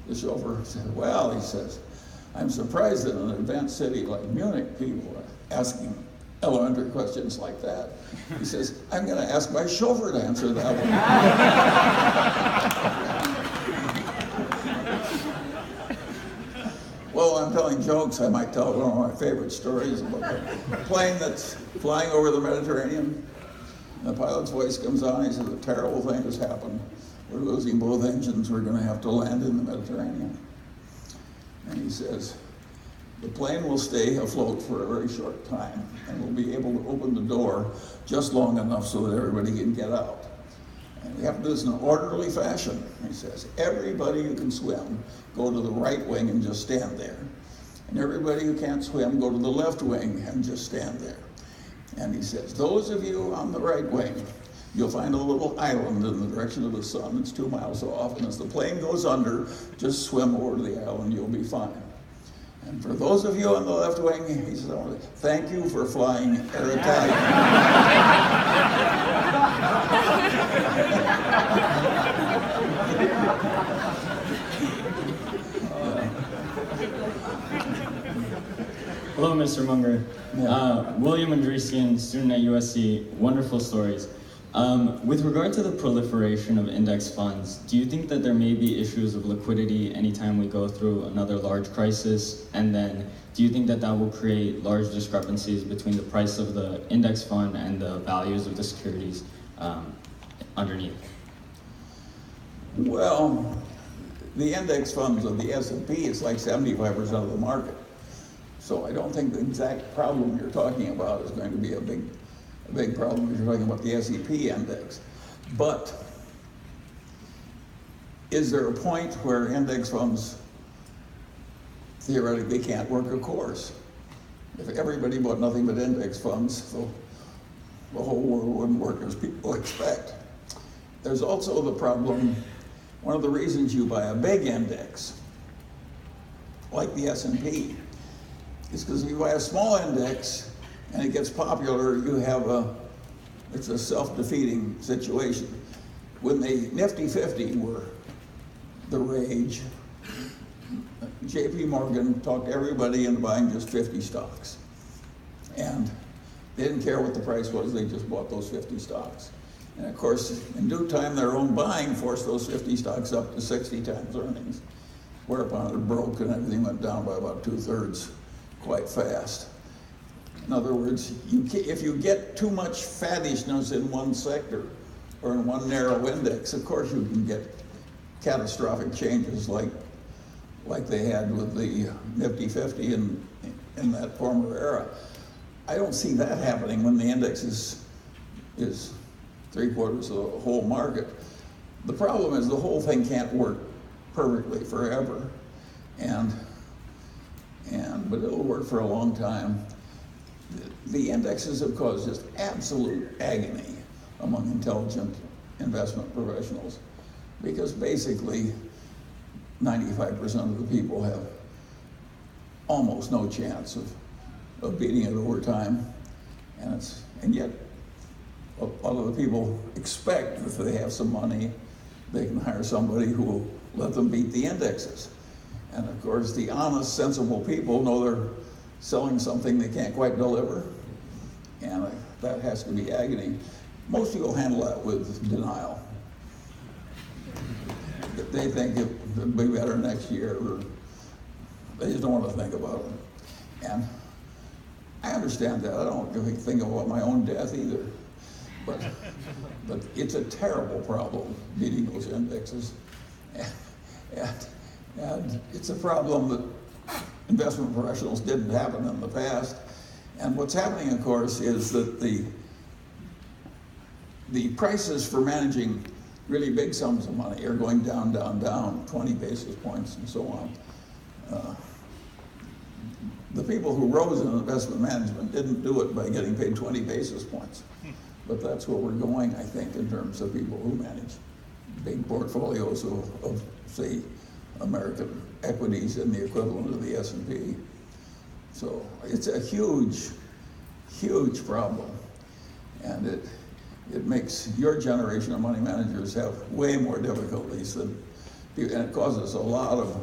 the chauffeur said, "Well," he says, "I'm surprised that in an advanced city like Munich, people are asking elementary questions like that." He says, "I'm going to ask my chauffeur to answer that one." Well, I'm telling jokes. I might tell one of my favorite stories about a plane that's flying over the Mediterranean. The pilot's voice comes on. He says, "A terrible thing has happened. We're losing both engines. We're going to have to land in the Mediterranean." And he says, "The plane will stay afloat for a very short time, and we'll be able to open the door just long enough so that everybody can get out. And we have to do this in an orderly fashion." He says, "Everybody who can swim, go to the right wing and just stand there. And everybody who can't swim, go to the left wing and just stand there." And he says, "Those of you on the right wing, you'll find a little island in the direction of the sun. It's 2 miles off, and as the plane goes under, just swim over to the island, you'll be fine. And for those of you on the left wing," he says, "I want to thank you for flying Air Italian." Hello, Mr. Munger. William Andresian, student at USC. Wonderful stories. With regard to the proliferation of index funds, do you think that there may be issues of liquidity anytime we go through another large crisis? And then, do you think that that will create large discrepancies between the price of the index fund and the values of the securities underneath? Well, the index funds of the S&P is like 75% of the market. So I don't think the exact problem you're talking about is going to be a big problem if you're talking about the S&P index. But is there a point where index funds theoretically can't work a course? If everybody bought nothing but index funds, so the whole world wouldn't work as people expect. There's also the problem, one of the reasons you buy a big index, like the S&P, is because if you buy a small index and it gets popular, it's a self-defeating situation. when the Nifty 50 were the rage, JP Morgan talked everybody into buying just 50 stocks. And they didn't care what the price was, they just bought those 50 stocks. And of course, in due time, their own buying forced those 50 stocks up to 60 times earnings, whereupon it broke and everything went down by about 2/3 quite fast. In other words, if you get too much faddishness in one sector or in one narrow index, of course you can get catastrophic changes like they had with the Nifty 50 in that former era. I don't see that happening when the index is 3/4 of the whole market. The problem is the whole thing can't work perfectly forever, but it'll work for a long time. The indexes have caused just absolute agony among intelligent investment professionals, because basically 95% of the people have almost no chance of beating it over time, and yet a lot of the people expect that if they have some money, they can hire somebody who will let them beat the indexes. And of course, the honest, sensible people know they're selling something they can't quite deliver, and that has to be agony. Most people handle that with denial. They think it'll be better next year, or they just don't want to think about it. And I understand that. I don't really think about my own death either. But it's a terrible problem, beating those indexes. And it's a problem that investment professionals didn't happen in the past. And what's happening, of course, is that the prices for managing really big sums of money are going down, down, down, 20 basis points and so on. The people who rose in investment management didn't do it by getting paid 20 basis points. But that's where we're going, I think, in terms of people who manage big portfolios of say, American equities in the equivalent of the S&P. So it's a huge, huge problem. And it makes your generation of money managers have way more difficulties than, and it causes a lot of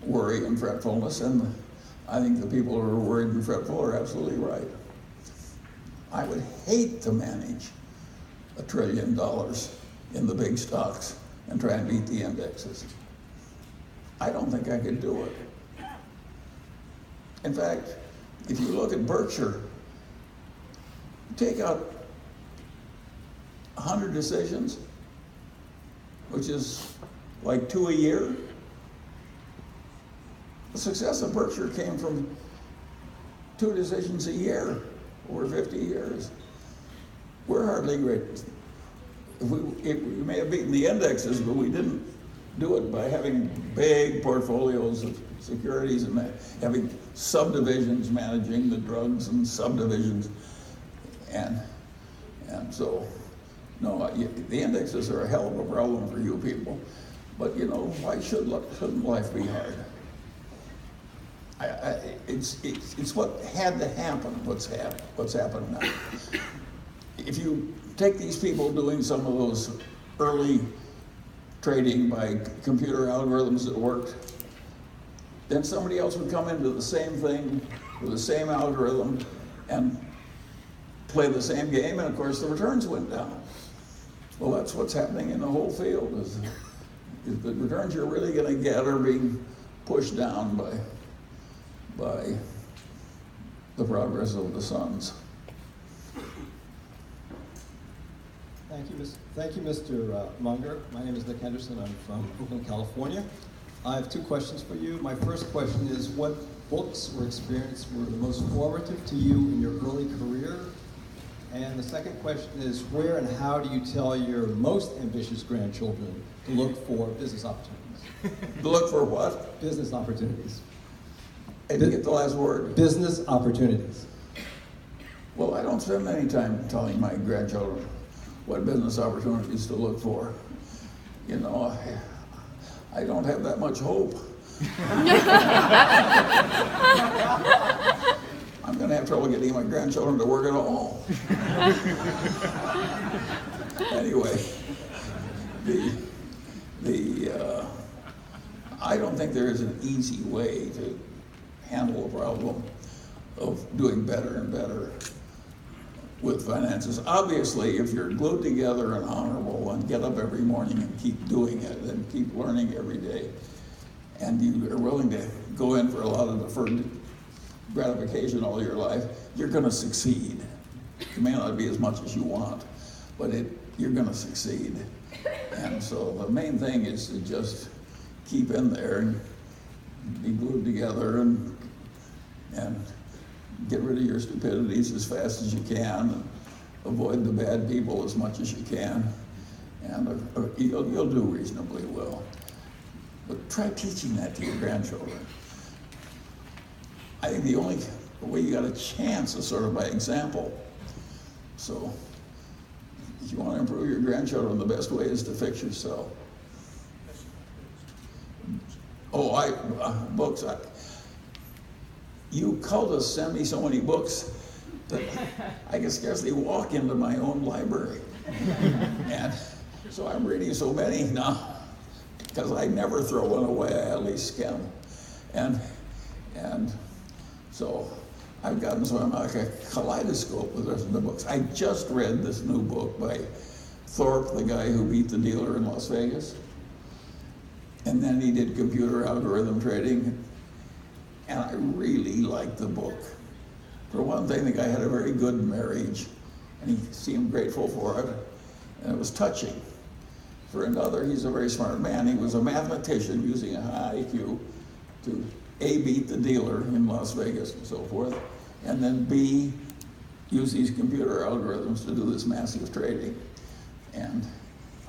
worry and fretfulness. And I think the people who are worried and fretful are absolutely right. I would hate to manage $1 trillion in the big stocks and try and beat the indexes. I don't think I could do it. In fact, if you look at Berkshire, take out 100 decisions, which is like 2 a year. The success of Berkshire came from 2 decisions a year over 50 years. We're hardly great. We may have beaten the indexes, but we didn't do it by having big portfolios of securities and having subdivisions managing the drugs and subdivisions. And so, no, the indexes are a hell of a problem for you people. But you know, why shouldn't life be hard? It's what had to happen, what's happened now. If you take these people doing some of those early trading by computer algorithms that worked, then somebody else would come into the same thing with the same algorithm and play the same game, and of course the returns went down. Well, that's what's happening in the whole field, is the returns you're really going to get are being pushed down by the progress of the suns. Thank you, Mr. Munger. My name is Nick Henderson. I'm from Oakland, California. I have 2 questions for you. My first question is, what books or experience were the most formative to you in your early career? And the second question is, where and how do you tell your most ambitious grandchildren to look for business opportunities? To look for what? Business opportunities. I didn't get the last word. Business opportunities. Well, I don't spend any time telling my grandchildren what business opportunities to look for. You know, I don't have that much hope. I'm going to have trouble getting my grandchildren to work at all. Anyway, I don't think there is an easy way to handle the problem of doing better and better with finances. Obviously, if you're glued together and honorable and get up every morning and keep doing it and keep learning every day, and you are willing to go in for a lot of deferred gratification all your life, you're going to succeed. It may not be as much as you want, but you're going to succeed. And so the main thing is to just keep in there and be glued together and get rid of your stupidities as fast as you can, and avoid the bad people as much as you can, and you'll do reasonably well. But try teaching that to your grandchildren. I think the only way you got a chance is sort of by example. So if you want to improve your grandchildren, the best way is to fix yourself. Oh, books. You cultists send me so many books that I can scarcely walk into my own library. And so I'm reading so many now, because I never throw one away, I at least skim. And so I've gotten sort of like a kaleidoscope with the books. I just read this new book by Thorpe, the guy who beat the dealer in Las Vegas. And then he did computer algorithm trading. And I really liked the book. For one thing, the guy had a very good marriage, and he seemed grateful for it, and it was touching. For another, he's a very smart man. He was a mathematician using a high IQ to A, beat the dealer in Las Vegas and so forth, and then B, use these computer algorithms to do this massive trading. And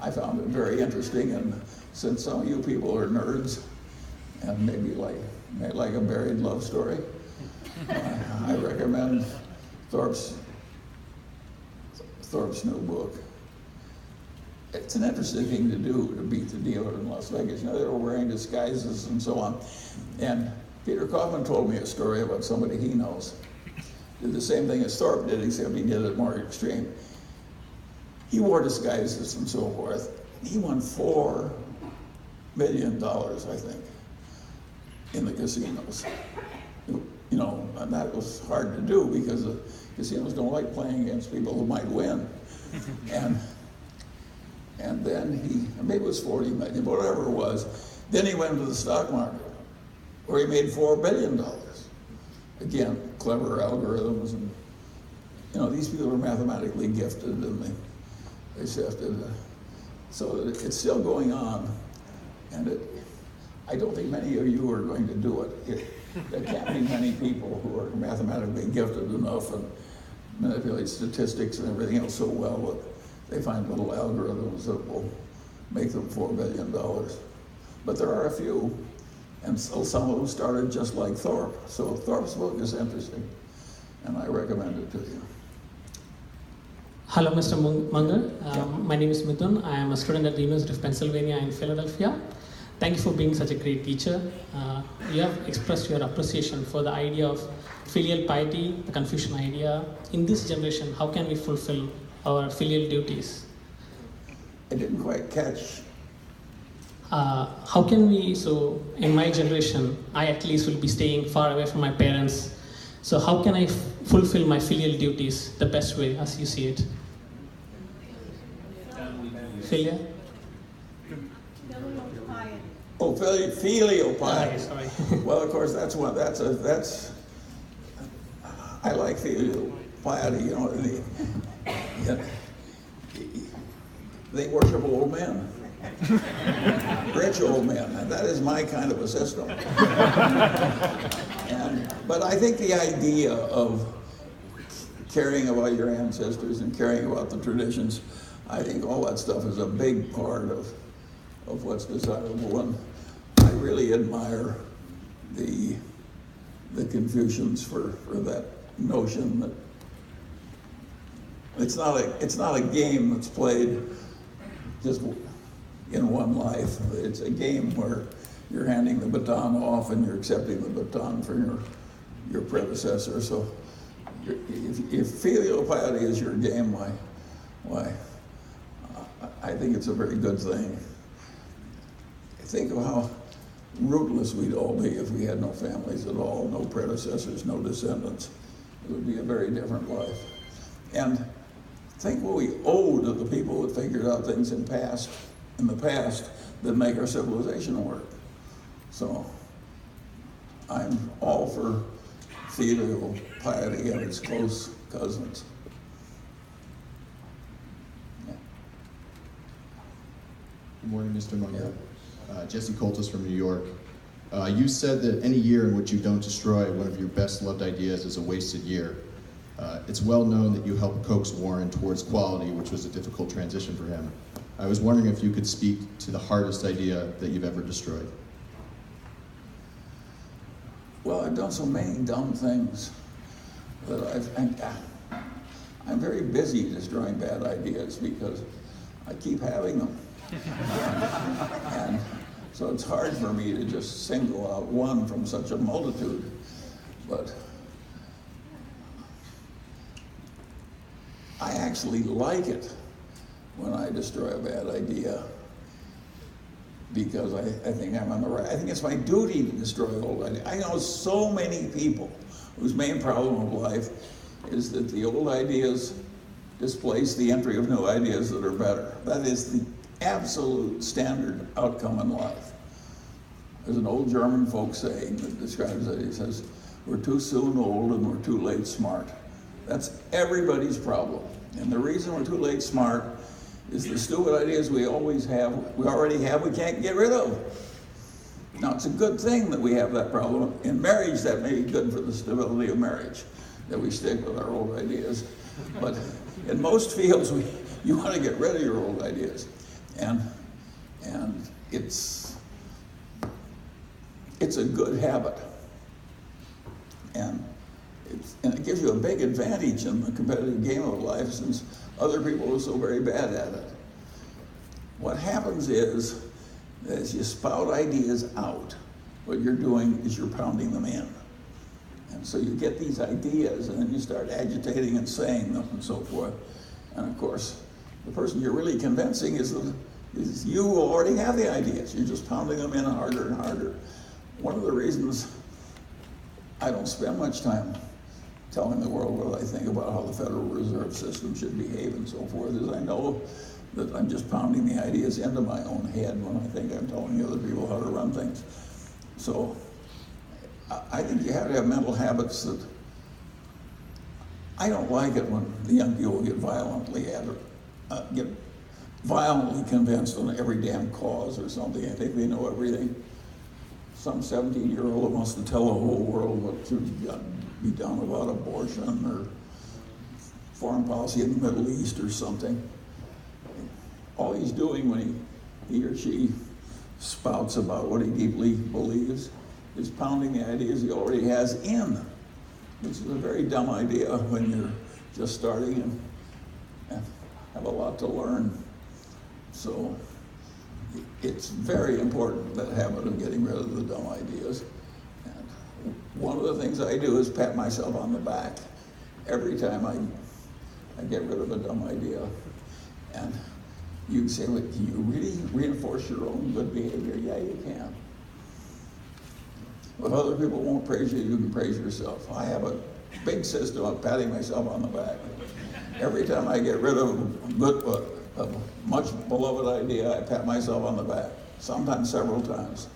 I found it very interesting, and since some of you people are nerds, and maybe like a buried love story, I recommend Thorpe's new book. It's an interesting thing to do, to beat the dealer in Las Vegas. You know, they were wearing disguises and so on. And Peter Kaufman told me a story about somebody he knows. Did the same thing as Thorpe did, except he did it more extreme. He wore disguises and so forth. He won $4 million, I think, in the casinos. You know, and that was hard to do because the casinos don't like playing against people who might win. And then maybe it was 40 million, whatever it was. Then he went to the stock market, where he made $4 billion. Again, clever algorithms, and you know, these people are mathematically gifted, and they sifted. So it's still going on, and I don't think many of you are going to do it. There can't be many people who are mathematically gifted enough and manipulate statistics and everything else so well that they find little algorithms that will make them $4 billion. But there are a few, and so some of them started just like Thorpe. So Thorpe's book is interesting, and I recommend it to you. Hello, Mr. Munger. My name is Mithun. I am a student at the University of Pennsylvania in Philadelphia. Thank you for being such a great teacher. You have expressed your appreciation for the idea of filial piety, the Confucian idea. In this generation, how can we fulfill our filial duties? I didn't quite catch. How can we, so in my generation, I at least will be staying far away from my parents. So how can I fulfill my filial duties the best way as you see it? Filial? Oh, filial piety. Sorry. Well, of course, I like filial piety, you know. They worship old men, rich old men, and that is my kind of a system. But I think the idea of caring about your ancestors and caring about the traditions, I think all that stuff is a big part of what's desirable. And I really admire the Confucians for that notion that it's not a game that's played just in one life. It's a game where you're handing the baton off and you're accepting the baton from your predecessor. So if filial piety is your game, why I think think it's a very good thing. Think of how rootless we'd all be if we had no families at all, no predecessors, no descendants. It would be a very different life. And think what we owe to the people that figured out things in the past that make our civilization work. So I'm all for filial piety and its close cousins. Good morning, Mr. Munger. Jesse Coltis from New York. You said that any year in which you don't destroy one of your best loved ideas is a wasted year. It's well known that you helped coax Warren towards quality, which was a difficult transition for him. I was wondering if you could speak to the hardest idea that you've ever destroyed. Well, I've done so many dumb things that I'm very busy destroying bad ideas because I keep having them. And so it's hard for me to just single out one from such a multitude. But I actually like it when I destroy a bad idea because I think I'm on the right. I think it's my duty to destroy old ideas. I know so many people whose main problem of life is that the old ideas displace the entry of new ideas that are better. That is the absolute standard outcome in life. There's an old German folk saying that describes it. He says, we're too soon old and we're too late smart. That's everybody's problem. And the reason we're too late smart is the stupid ideas we already have, we can't get rid of. Now, it's a good thing that we have that problem. In marriage, that may be good for the stability of marriage, that we stick with our old ideas. But in most fields, you want to get rid of your old ideas. And it's a good habit. And it gives you a big advantage in the competitive game of life since other people are so very bad at it. What happens is, as you spout ideas out, what you're doing is you're pounding them in. And so you get these ideas and then you start agitating and saying them and so forth. And of course, the person you're really convincing is you who already have the ideas. You're just pounding them in harder and harder. One of the reasons I don't spend much time telling the world what I think about how the Federal Reserve System should behave and so forth is I know that I'm just pounding the ideas into my own head when I think I'm telling other people how to run things. So I think you have to have mental habits that I don't like it when the young people get violently convinced on every damn cause or something. I think they know everything. Some 17-year-old wants to tell the whole world what should be done about abortion or foreign policy in the Middle East or something. All he's doing when he or she spouts about what he deeply believes is pounding the ideas he already has in, which is a very dumb idea when you're just starting and have a lot to learn. So it's very important, that habit of getting rid of the dumb ideas. And one of the things I do is pat myself on the back every time I get rid of a dumb idea. And you can say, well, can you really reinforce your own good behavior? Yeah, you can. If other people won't praise you, you can praise yourself. I have a big system of patting myself on the back. Every time I get rid of a much beloved idea, I pat myself on the back, sometimes several times.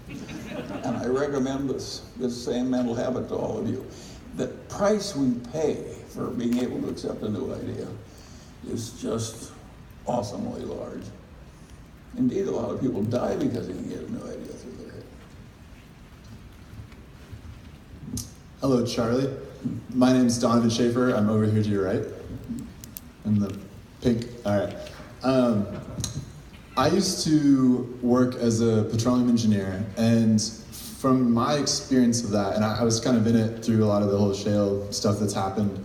And I recommend this same mental habit to all of you. The price we pay for being able to accept a new idea is just awesomely large. Indeed, a lot of people die because they can get a new idea through their head. Hello, Charlie. My name is Donovan Schaefer. I'm over here to your right. In the pink. All right. I used to work as a petroleum engineer, and from my experience of that, and I was kind of in it through a lot of the whole shale stuff that's happened,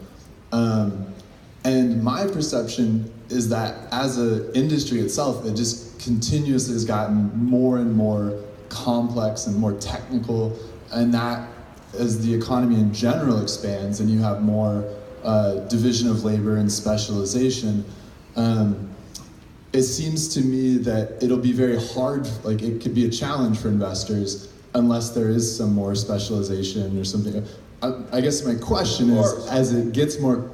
and my perception is that as an industry itself, it just continuously has gotten more and more complex and more technical, and that as the economy in general expands and you have more division of labor and specialization, it seems to me that it'll be very hard, like it could be a challenge for investors unless there is some more specialization or something. I guess my question is, as it gets more,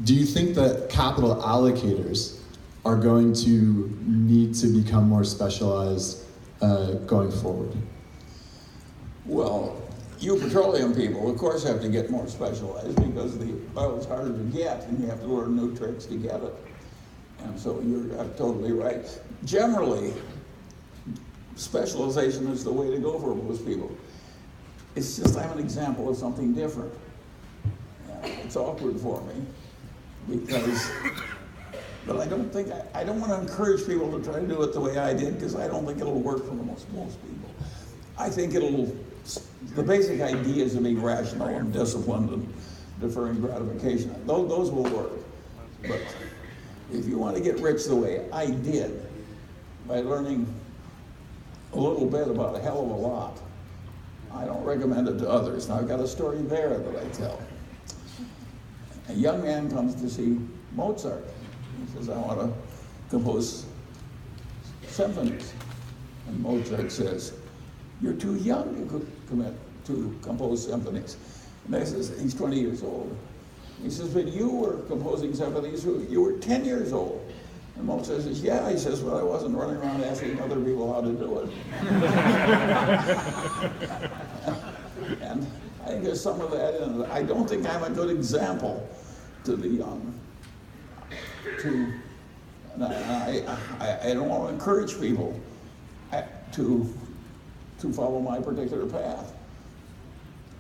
do you think that capital allocators are going to need to become more specialized going forward? Well, you petroleum people, of course, have to get more specialized because the oil is harder to get and you have to learn new tricks to get it. And so you're totally right. Generally, specialization is the way to go for most people. It's just I'm an example of something different. And it's awkward for me because, but I don't think, I don't want to encourage people to try to do it the way I did because I don't think it'll work for most people. I think the basic ideas of being rational and disciplined and deferring gratification, those will work. But if you want to get rich the way I did, by learning a little bit about a hell of a lot, I don't recommend it to others. Now I've got a story there that I tell. A young man comes to see Mozart. He says, I want to compose symphonies. And Mozart says, you're too young to compose symphonies. And he says, he's 20 years old. He says, but you were composing symphonies, you were 10 years old. And Mozart says, yeah. He says, but I wasn't running around asking other people how to do it. And I think there's some of that in it. I don't think I'm a good example to the young. I don't want to encourage people to follow my particular path.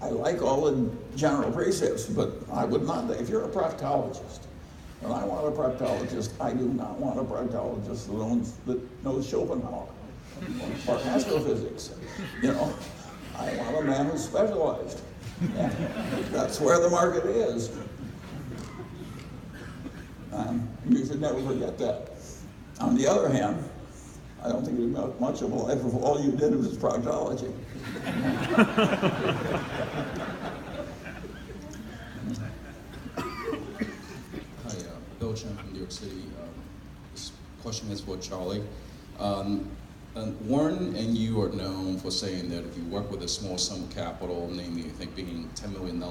I like all the general precepts, but I would not, if you're a proctologist, and I want a proctologist, I do not want a proctologist that knows Schopenhauer or astrophysics. You know, I want a man who's specialized. And that's where the market is. You should never forget that. On the other hand, I don't think there's much of a life if all you did was proctology. Hi, Bill Chen from New York City. This question is for Charlie. Warren and you are known for saying that if you work with a small sum of capital, namely I think being $10 million,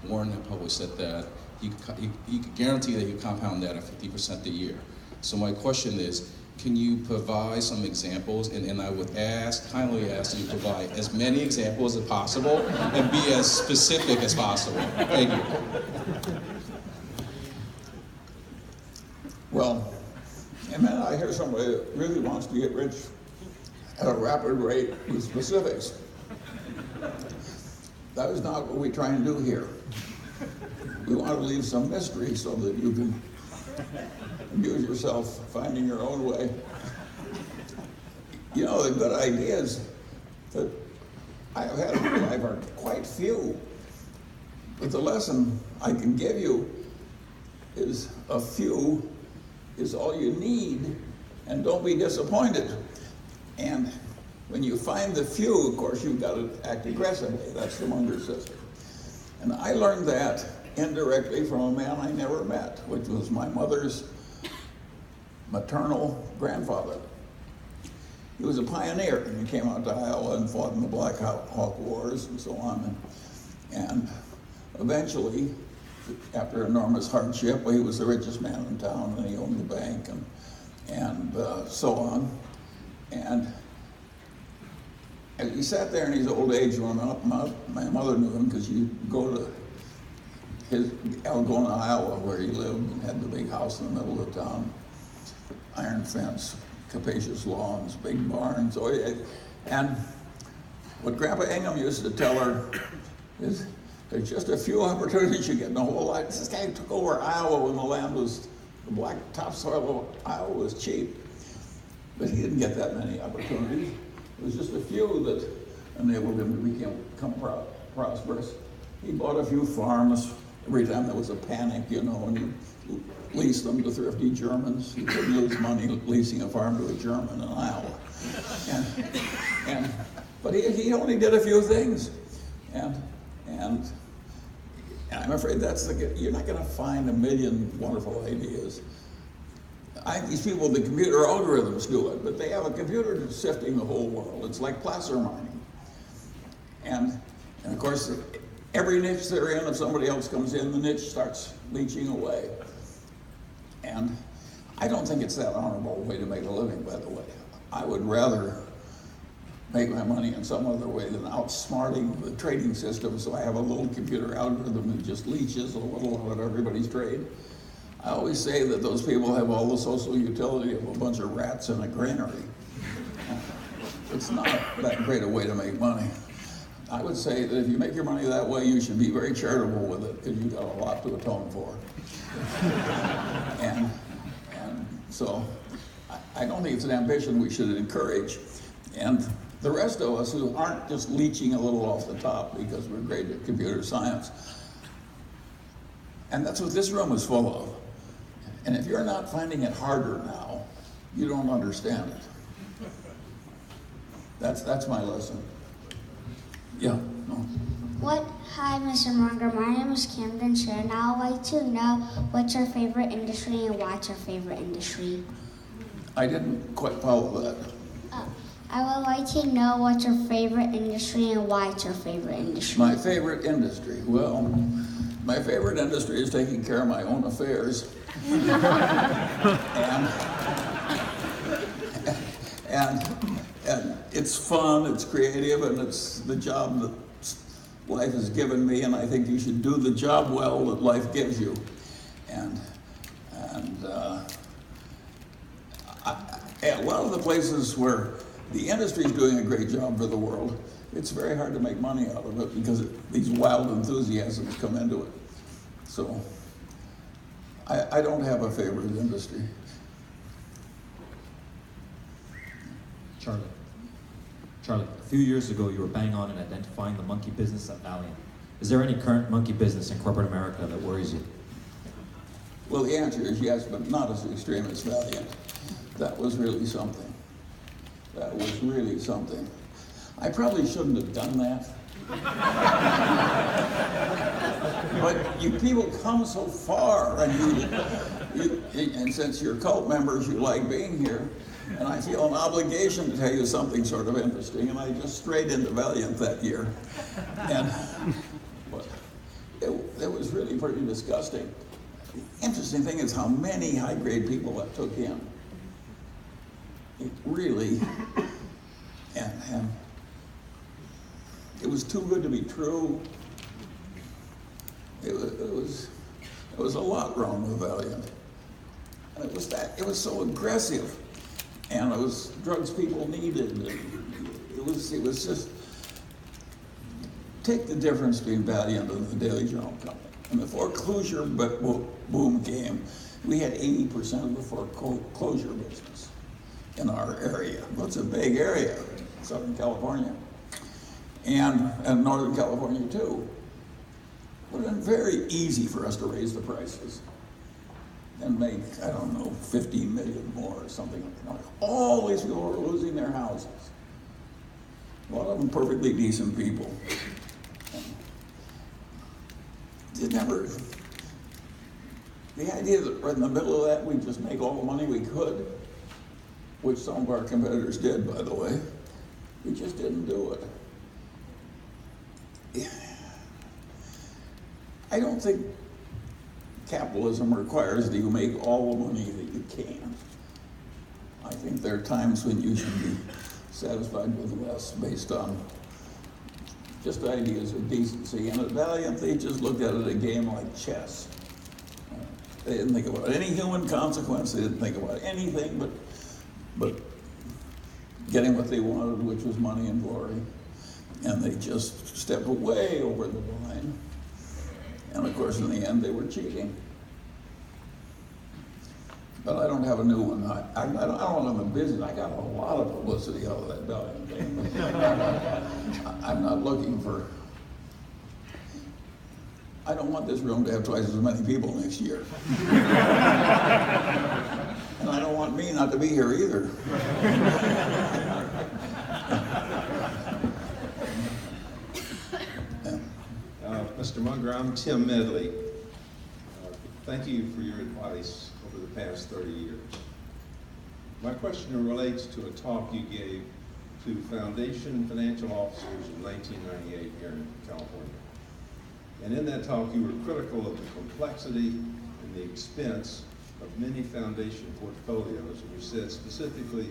Warren had probably said that he could guarantee that he compound that at 50% a year. So my question is, can you provide some examples? And I would kindly ask you to provide as many examples as possible and be as specific as possible. Thank you. Well, and then I hear somebody that really wants to get rich at a rapid rate with specifics. That is not what we try and do here. We want to leave some mystery so that you can amuse yourself finding your own way. You know, the good ideas that I have had in my life are quite few. But the lesson I can give you is a few is all you need, and don't be disappointed. And when you find the few, of course, you've got to act aggressively. That's the Munger system. And I learned that indirectly from a man I never met, which was my mother's maternal grandfather. He was a pioneer, and he came out to Iowa and fought in the Black Hawk Wars and so on. And eventually, after enormous hardship, he was the richest man in town, and he owned the bank and so on. And as he sat there in his old age, my mother knew him because she'd go to Algona, Iowa, where he lived and had the big house in the middle of the town, iron fence, capacious lawns, big barns. And what Grandpa Ingham used to tell her is, there's just a few opportunities you get in a whole lot. This guy took over Iowa when the land was, the black topsoil of Iowa was cheap. But he didn't get that many opportunities. It was just a few that enabled him to become prosperous. He bought a few farms every time there was a panic, you know, and he leased them to thrifty Germans. He couldn't lose money leasing a farm to a German in Iowa. But he only did a few things. And I'm afraid you're not going to find a million wonderful ideas. these people, the computer algorithms do it, but they have a computer that's sifting the whole world. It's like placer mining. And of course, every niche they're in, if somebody else comes in, the niche starts leaching away. And I don't think it's that honorable way to make a living, by the way. I would rather make my money in some other way than outsmarting the trading system, so I have a little computer algorithm that just leeches a little out of everybody's trade. I always say that those people have all the social utility of a bunch of rats in a granary. It's not that great a way to make money. I would say that if you make your money that way, you should be very charitable with it, because you've got a lot to atone for. and so I don't think it's an ambition we should encourage. And the rest of us who aren't just leeching a little off the top because we're great at computer science, and that's what this room is full of. And if you're not finding it harder now, you don't understand it. That's my lesson. Yeah. No. Hi, Mr. Munger. My name is Camden Sher, and I would like to know what's your favorite industry and why's your favorite industry? I didn't quite follow that. I would like to know what's your favorite industry and why it's your favorite industry. My favorite industry? Well, my favorite industry is taking care of my own affairs. and it's fun, it's creative, and it's the job that life has given me, and I think you should do the job well that life gives you. A lot of the places where the industry is doing a great job for the world, it's very hard to make money out of it because these wild enthusiasms come into it. So I don't have a favorite industry. Charlie, a few years ago you were bang on in identifying the monkey business at Valiant. Is there any current monkey business in corporate America that worries you? Well, the answer is yes, but not as extreme as Valiant. That was really something. That was really something. I probably shouldn't have done that. But you people come so far, and since you're cult members, you like being here, and I feel an obligation to tell you something sort of interesting, and I just strayed into Valiant that year. And it was really pretty disgusting. The interesting thing is how many high-grade people that took in. It really, and it was too good to be true. It was a lot wrong with Valiant. And it was so aggressive. And it was drugs people needed. And it was just, take the difference between Valiant and the Daily Journal company. And the foreclosure boom came, we had 80% of the foreclosure business in our area. Well, it's a big area, Southern California, and Northern California too. It would have been very easy for us to raise the prices and make, I don't know, 15 million more or something like that. All these people were losing their houses. A lot of them perfectly decent people. The idea that right in the middle of that we'd just make all the money we could, which some of our competitors did, by the way, we just didn't do it. I don't think capitalism requires that you make all the money that you can. I think there are times when you should be satisfied with less based on just ideas of decency. And at Valiant, they just looked at it a game like chess. They didn't think about any human consequence. They didn't think about anything but getting what they wanted, which was money and glory. And they just stepped way over the line. And of course, in the end, they were cheating. But I don't have a new one. I don't have a business. I got a lot of publicity out of that Valiant thing. I'm not looking for. I don't want this room to have twice as many people next year. And I don't want me not to be here either. Mr. Munger, I'm Tim Medley. Thank you for your advice over the past 30 years. My question relates to a talk you gave to foundation financial officers in 1998 here in California. And in that talk, you were critical of the complexity and the expense of many foundation portfolios. And you said specifically,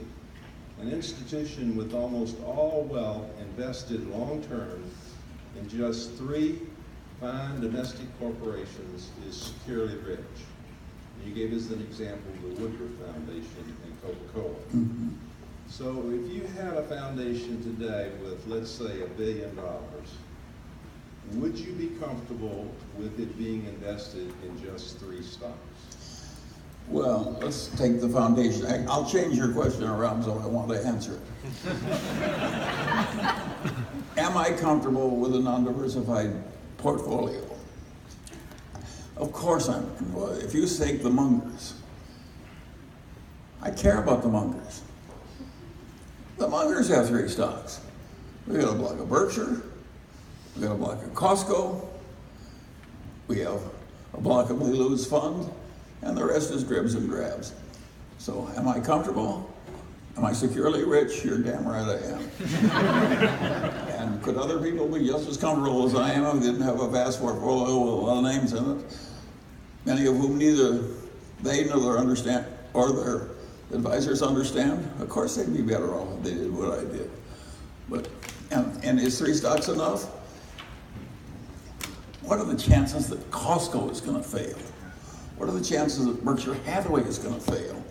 an institution with almost all wealth invested long-term in just 3 fine domestic corporations is securely rich. And you gave us an example of the Woodruff Foundation and Coca-Cola. Mm-hmm. So if you had a foundation today with, let's say, $1 billion, would you be comfortable with it being invested in just 3 stocks? Well, let's take the foundation. I'll change your question around so I want to answer it. Am I comfortable with a non-diversified portfolio? Of course I'm. Well, if you take the Mungers, I care about the Mungers. The Mungers have 3 stocks. We got a block of Berkshire, we got a block of Costco, we have a block of Lilu's fund, and the rest is dribs and drabs. So am I comfortable? Am I securely rich? You're damn right I am. And could other people be just as comfortable as I am if they didn't have a vast portfolio with a lot of names in it, many of whom neither they nor their understand or their advisors understand? Of course they'd be better off if they did what I did. But and is 3 stocks enough? What are the chances that Costco is going to fail? What are the chances that Berkshire Hathaway is going to fail?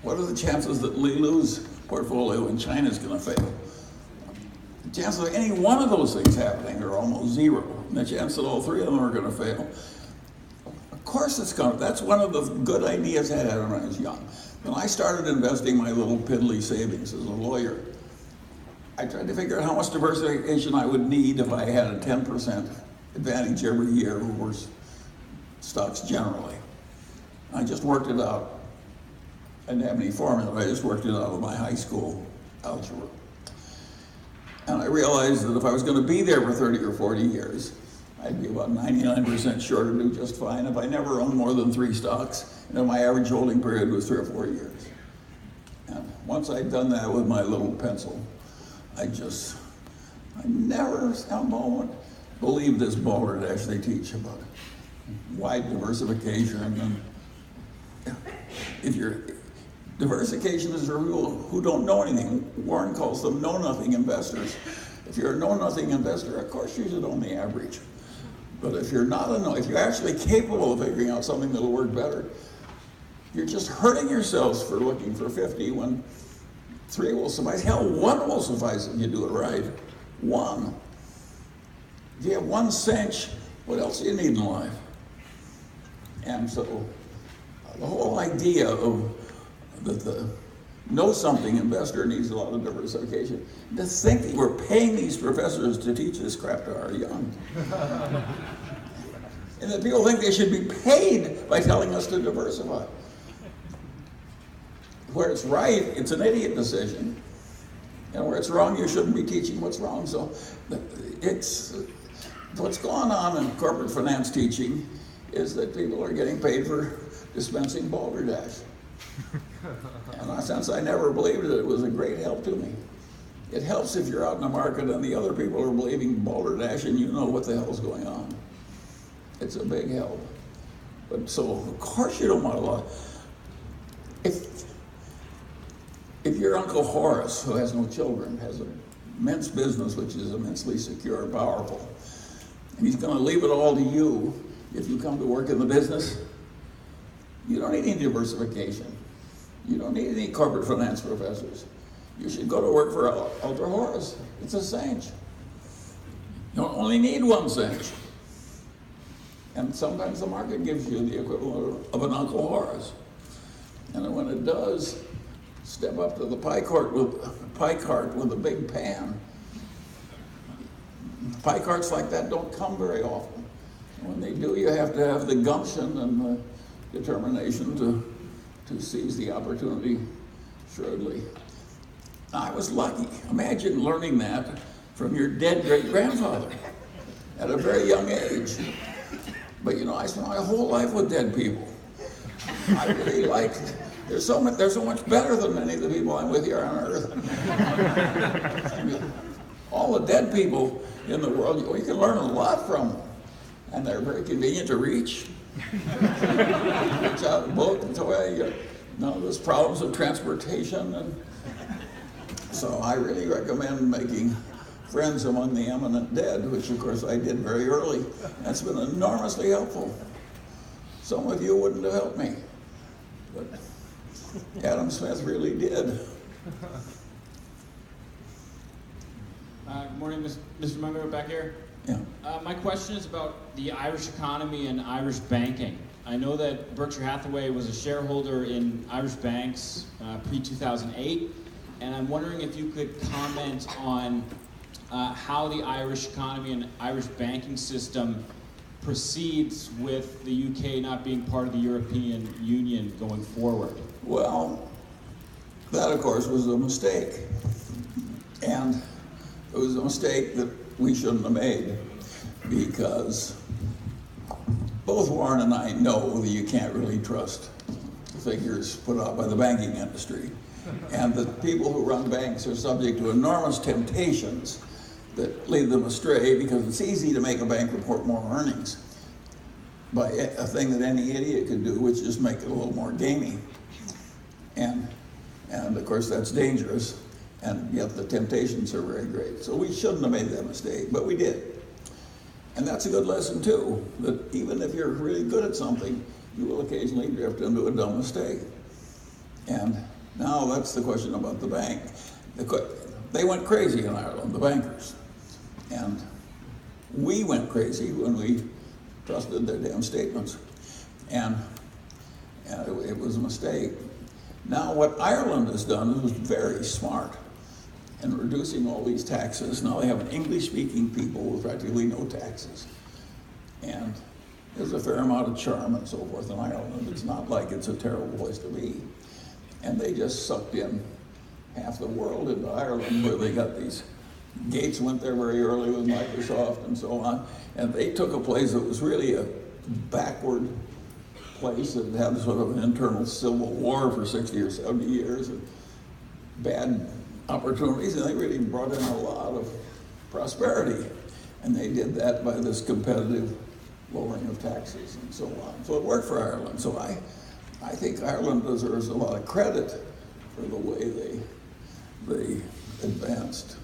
What are the chances that Lilu's portfolio in China is going to fail? The chances of any one of those things happening are almost 0. And the chance that all 3 of them are going to fail, of course it's going to. That's one of the good ideas I had when I was young. When I started investing my little piddly savings as a lawyer, I tried to figure out how much diversification I would need if I had a 10% advantage every year over stocks generally. I just worked it out. I didn't have any formula, I just worked it out with my high school algebra. And I realized that if I was going to be there for 30 or 40 years, I'd be about 99% sure to do just fine if I never owned more than 3 stocks, and if my average holding period was 3 or 4 years. And once I'd done that with my little pencil, I never a moment believed this balderdash they teach about wide diversification. And if you're diversification is for people who don't know anything. Warren calls them know-nothing investors. If you're a know-nothing investor, of course you should own the average. But if you're not if you're actually capable of figuring out something that'll work better, you're just hurting yourselves for looking for 50 when 3 will suffice. Hell, 1 will suffice if you do it right. 1. If you have 1 cinch, what else do you need in life? And so the whole idea of that the know-something investor needs a lot of diversification. To think that we're paying these professors to teach this crap to our young. And that people think they should be paid by telling us to diversify. Where it's right, it's an idiot decision. And where it's wrong, you shouldn't be teaching what's wrong. So it's what's going on in corporate finance teaching is that people are getting paid for dispensing balderdash. And since I never believed it was a great help to me. It helps if you're out in the market and the other people are believing balderdash and you know what the hell's going on. It's a big help. But so, of course you don't want a lot. If your Uncle Horace, who has no children, has an immense business which is immensely secure and powerful, and he's going to leave it all to you if you come to work in the business, you don't need any diversification. You don't need any corporate finance professors. You should go to work for Uncle Horace. It's a cinch. You only need 1 cinch. And sometimes the market gives you the equivalent of an Uncle Horace. And when it does, step up to the pie cart with a big pan. Pie carts like that don't come very often. When they do, you have to have the gumption and the determination to seize the opportunity shrewdly. I was lucky. Imagine learning that from your dead great-grandfather at a very young age. But you know, I spent my whole life with dead people. I They're so much better than many of the people I'm with here on Earth. I mean, all the dead people in the world, you can learn a lot from them. And they're very convenient to reach. Reach out a book and so none of those problems of transportation. And so I really recommend making friends among the eminent dead, which of course I did very early. That's been enormously helpful. Some of you wouldn't have helped me, but Adam Smith really did. Good morning, Mr. Munger, back here. Yeah. My question is about the Irish economy and Irish banking. I know that Berkshire Hathaway was a shareholder in Irish banks pre-2008, and I'm wondering if you could comment on how the Irish economy and Irish banking system proceeds with the UK not being part of the European Union going forward. Well, that of course was a mistake. And it was a mistake that we shouldn't have made, because both Warren and I know that you can't really trust the figures put out by the banking industry. And that people who run banks are subject to enormous temptations that lead them astray, because it's easy to make a bank report more earnings by a thing that any idiot could do, which is make it a little more gamey. And of course that's dangerous, and yet the temptations are very great. So we shouldn't have made that mistake, but we did. And that's a good lesson too, that even if you're really good at something, you will occasionally drift into a dumb mistake. And now that's the question about the bank. They went crazy in Ireland, the bankers. And we went crazy when we trusted their damn statements. And it was a mistake. Now what Ireland has done was very smart in reducing all these taxes. Now they have an English-speaking people with practically no taxes. And there's a fair amount of charm and so forth in Ireland. It's not like it's a terrible place to be. And they just sucked in half the world into Ireland, where they got these. Gates went there very early with Microsoft and so on. And they took a place that was really a backward place that had sort of an internal civil war for 60 or 70 years and bad opportunities, and they really brought in a lot of prosperity. And they did that by this competitive lowering of taxes and so on. So it worked for Ireland. So I think Ireland deserves a lot of credit for the way they advanced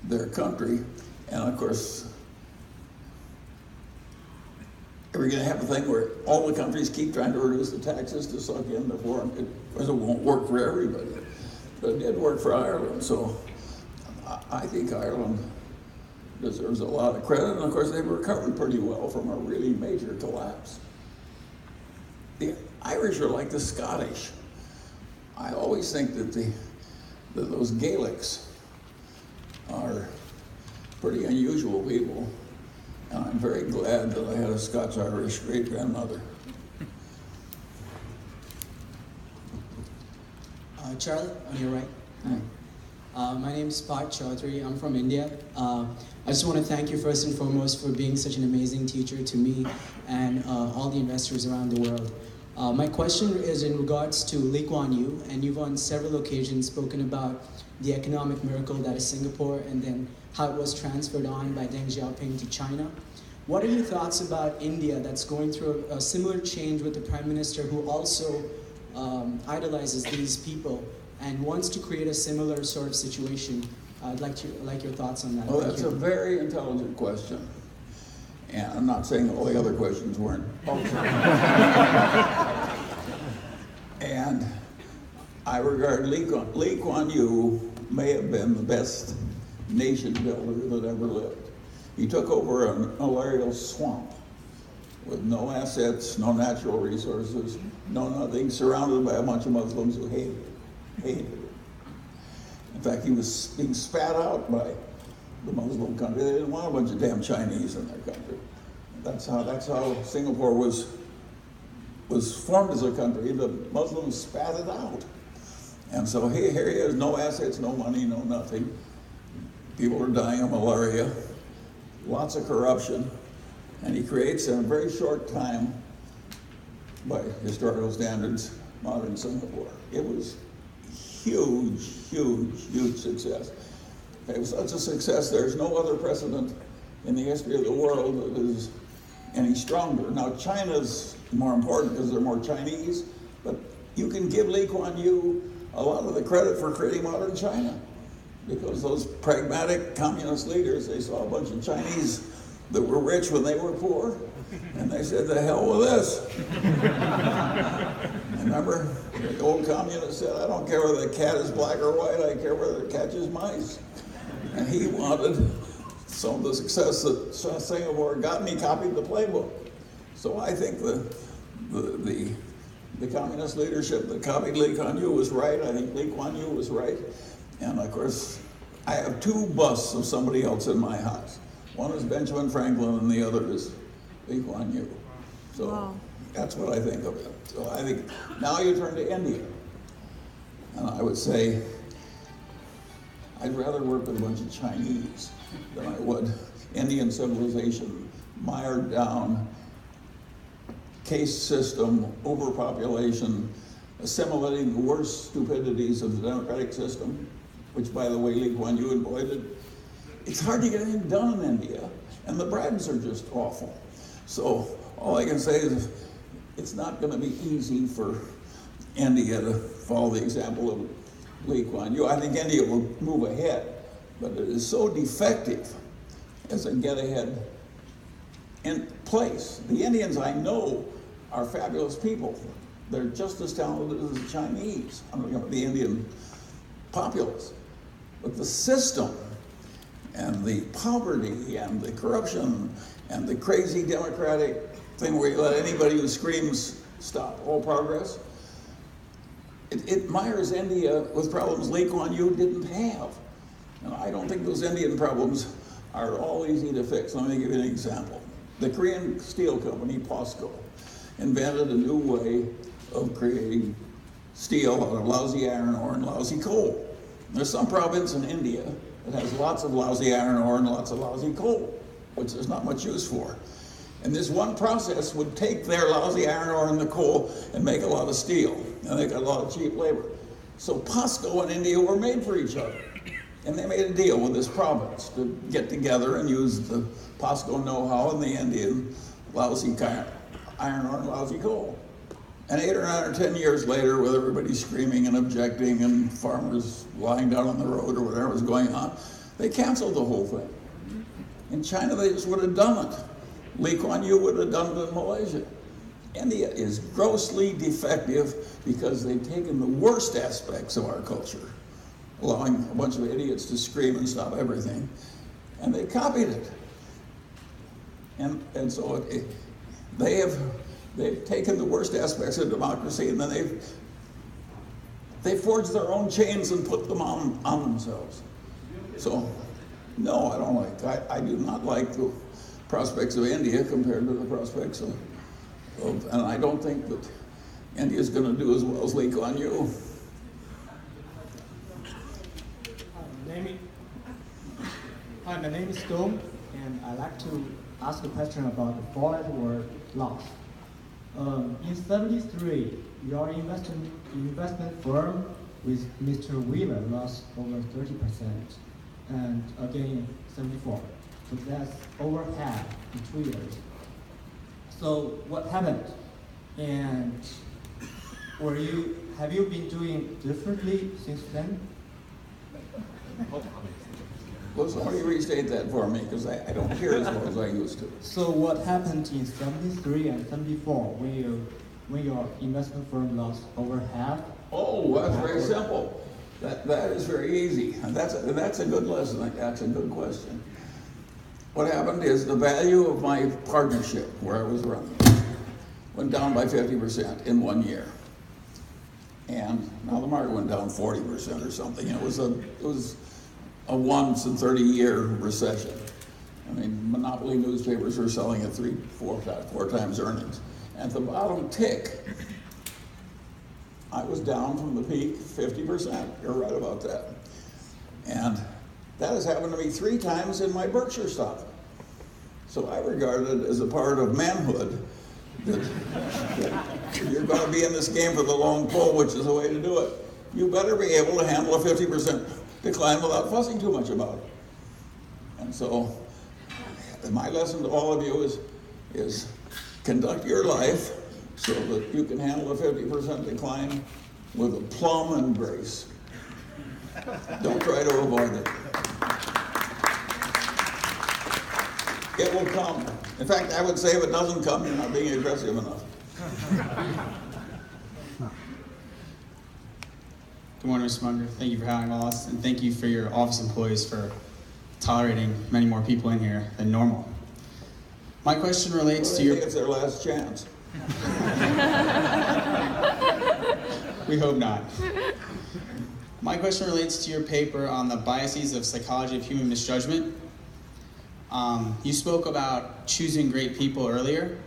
their country. And of course, are we going to have a thing where all the countries keep trying to reduce the taxes to suck in the foreign? Of course, it won't work for everybody, but it did work for Ireland. So I think Ireland deserves a lot of credit. And of course, they've recovered pretty well from a really major collapse. The Irish are like the Scottish. I always think that those Gaelics are pretty unusual people. And I'm very glad that I had a Scotch-Irish great-grandmother. Charlie, on your right. Hi. My name is Parth Chaudhary. I'm from India. I just want to thank you first and foremost for being such an amazing teacher to me and all the investors around the world. My question is in regards to Lee Kuan Yew, and you've on several occasions spoken about the economic miracle that is Singapore, and then how it was transferred on by Deng Xiaoping to China. What are your thoughts about India that's going through a similar change with the Prime Minister, who also idolizes these people and wants to create a similar sort of situation? I'd like your thoughts on that. Well, that's a very intelligent question. And I'm not saying all the other questions weren't. And I regard Lee Kuan Yew may have been the best nation builder that ever lived. He took over an malarial swamp with no assets, no natural resources, no nothing, surrounded by a bunch of Muslims who hated him. In fact, he was being spat out by the Muslim country. They didn't want a bunch of damn Chinese in their country. That's how Singapore was formed as a country. The Muslims spat it out. And so here he is, no assets, no money, no nothing. People are dying of malaria, lots of corruption. And he creates in a very short time, by historical standards, modern Singapore. It was huge, huge, huge success. It was such a success, there's no other precedent in the history of the world that is any stronger. Now, China's more important because they're more Chinese, but you can give Lee Kuan Yew a lot of the credit for creating modern China, because those pragmatic communist leaders, they saw a bunch of Chinese that were rich when they were poor, and they said, "The hell with this." Remember, the old communist said, "I don't care whether the cat is black or white, I care whether it catches mice." And he wanted some of the success that Singapore got, and he copied the playbook. So I think the communist leadership that copied Lee Kuan Yew was right. I think Lee Kuan Yew was right. And of course, I have two busts of somebody else in my house. One is Benjamin Franklin and the other is Lee Kuan Yew. So that's what I think of it. So I think now you turn to India. And I would say, I'd rather work with a bunch of Chinese than I would Indian civilization, mired down, caste system, overpopulation, assimilating the worst stupidities of the democratic system, which, by the way, Lee Kuan Yew avoided. It's hard to get anything done in India, and the bribes are just awful. So all I can say is it's not going to be easy for India to follow the example of Lee Kuan Yew. I think India will move ahead, but it is so defective as a get-ahead in place. The Indians I know are fabulous people. They're just as talented as the Chinese, the Indian populace. But the system and the poverty and the corruption and the crazy democratic thing where you let anybody who screams stop all progress, it mires India with problems Lee Kuan Yew didn't have. And I don't think those Indian problems are all easy to fix. Let me give you an example. The Korean steel company, POSCO, invented a new way of creating steel out of lousy iron ore and lousy coal. There's some province in India that has lots of lousy iron ore and lots of lousy coal, which there's not much use for. And this one process would take their lousy iron ore and the coal and make a lot of steel, and they got a lot of cheap labor. So POSCO and India were made for each other. And they made a deal with this province to get together and use the POSCO know-how and the Indian lousy iron ore and lousy coal. And 8 or 9 or 10 years later, with everybody screaming and objecting and farmers lying down on the road or whatever was going on, they canceled the whole thing. In China, they just would have done it. Lee Kuan Yew would have done it in Malaysia. India is grossly defective because they've taken the worst aspects of our culture, allowing a bunch of idiots to scream and stop everything, and they copied it. And so they've taken the worst aspects of democracy, and then they've forged their own chains and put them on themselves. So, no, I don't like. I do not like the prospects of India compared to the prospects of and I don't think that India is going to do as well as Lee Kuan Yew. Hi, my name is Dom, and I'd like to ask a question about the four-letter loss. In '73, your investment firm with Mr. Wheeler lost over 30%, and again in '74. So that's over half in 2 years. So what happened? And have you been doing differently since then? Well, somebody restate that for me, because I don't hear as well as I used to. So what happened in '73 and '74 when your investment firm lost over half? Oh, that's very simple. That is very easy. And that's a good lesson. That's a good question. What happened is the value of my partnership, where I was running, went down by 50% in 1 year. And now the market went down 40% or something. It was a once in 30-year recession. I mean, monopoly newspapers were selling at 4 times earnings. And at the bottom tick, I was down from the peak 50%. You're right about that. And that has happened to me 3 times in my Berkshire stock. So I regard it as a part of manhood that if you're going to be in this game for the long pull, which is the way to do it, you better be able to handle a 50% decline without fussing too much about it. And so my lesson to all of you is conduct your life so that you can handle a 50% decline with aplomb and grace. Don't try to avoid it. It will come. In fact, I would say if it doesn't come, you're not being aggressive enough. Good morning, Mr. Munger. Thank you for having us, and thank you for your office employees for tolerating many more people in here than normal. My question relates to your... I think it's their last chance. We hope not. My question relates to your paper on the biases of psychology of human misjudgment. You spoke about choosing great people earlier,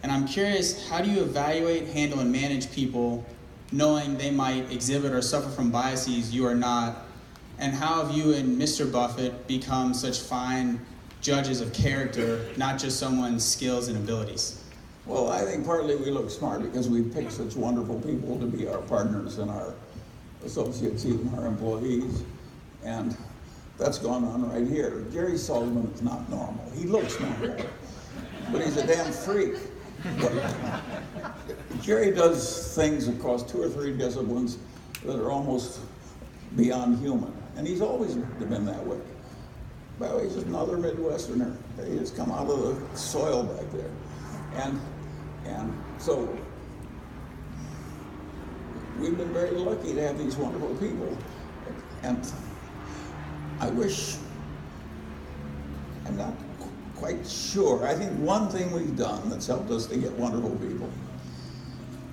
and I'm curious, how do you evaluate, handle, and manage people knowing they might exhibit or suffer from biases you are not, and how have you and Mr. Buffett become such fine judges of character, not just someone's skills and abilities? Well, I think partly we look smart because we pick such wonderful people to be our partners and our associates, even our employees, and that's gone on right here. Jerry Sullivan is not normal. He looks normal, but he's a damn freak. Jerry does things across 2 or 3 disciplines that are almost beyond human, and he's always been that way. By the way, he's just another Midwesterner. He just come out of the soil back there. And so we've been very lucky to have these wonderful people. And I wish, I'm not quite sure. I think one thing we've done that's helped us to get wonderful people,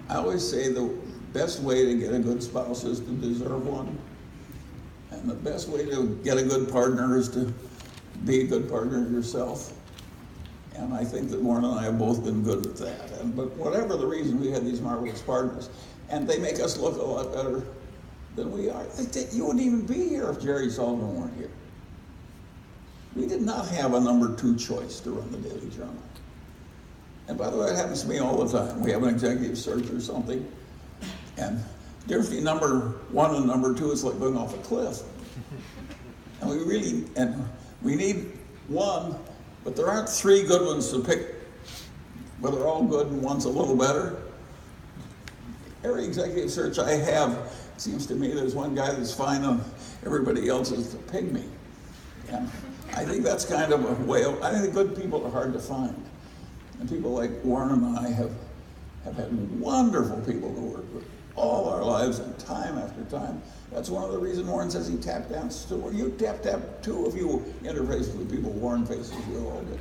I always say the best way to get a good spouse is to deserve one. And the best way to get a good partner is to be a good partner yourself. And I think that Warren and I have both been good at that. But whatever the reason, we had these marvelous partners. And they make us look a lot better than we are. You wouldn't even be here if Jerry Sullivan weren't here. We did not have a number 2 choice to run the Daily Journal. And by the way, it happens to me all the time. We have an executive search or something, and the difference between number 1 and number 2 is like going off a cliff. And we need 1, but there aren't 3 good ones to pick, where they're all good and one's a little better. Every executive search I have, it seems to me there's one guy that's fine and everybody else is a pygmy. And I think that's kind of a way of, I think the good people are hard to find. And people like Warren and I have had wonderful people to work with all our lives and time after time. That's one of the reasons Warren says he tap dances too. Or you tap too if you interface with the people Warren faces with all day.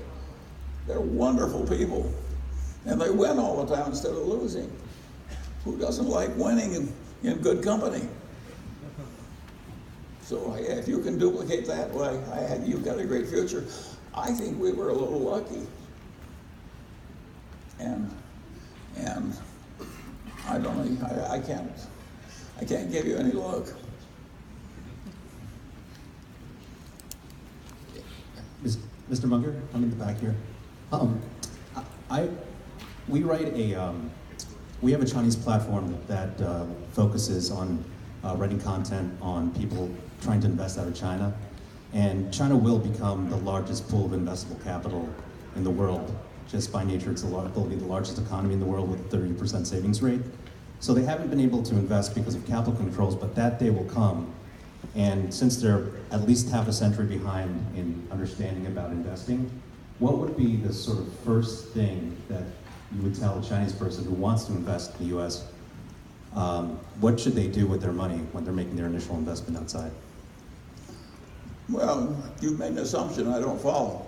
They're wonderful people. And they win all the time instead of losing. Who doesn't like winning in good company? So if you can duplicate that, well, you've got a great future. I think we were a little lucky. And I don't know, I can't give you any luck. Mr. Munger, I'm in the back here. We have a Chinese platform that focuses on writing content on people trying to invest out of China. And China will become the largest pool of investable capital in the world. Just by nature, it'll be the largest economy in the world with a 30% savings rate. So they haven't been able to invest because of capital controls, but that day will come. And since they're at least half a century behind in understanding about investing, what would be the sort of first thing that you would tell a Chinese person who wants to invest in the US? What should they do with their money when they're making their initial investment outside? Well, you've made an assumption I don't follow.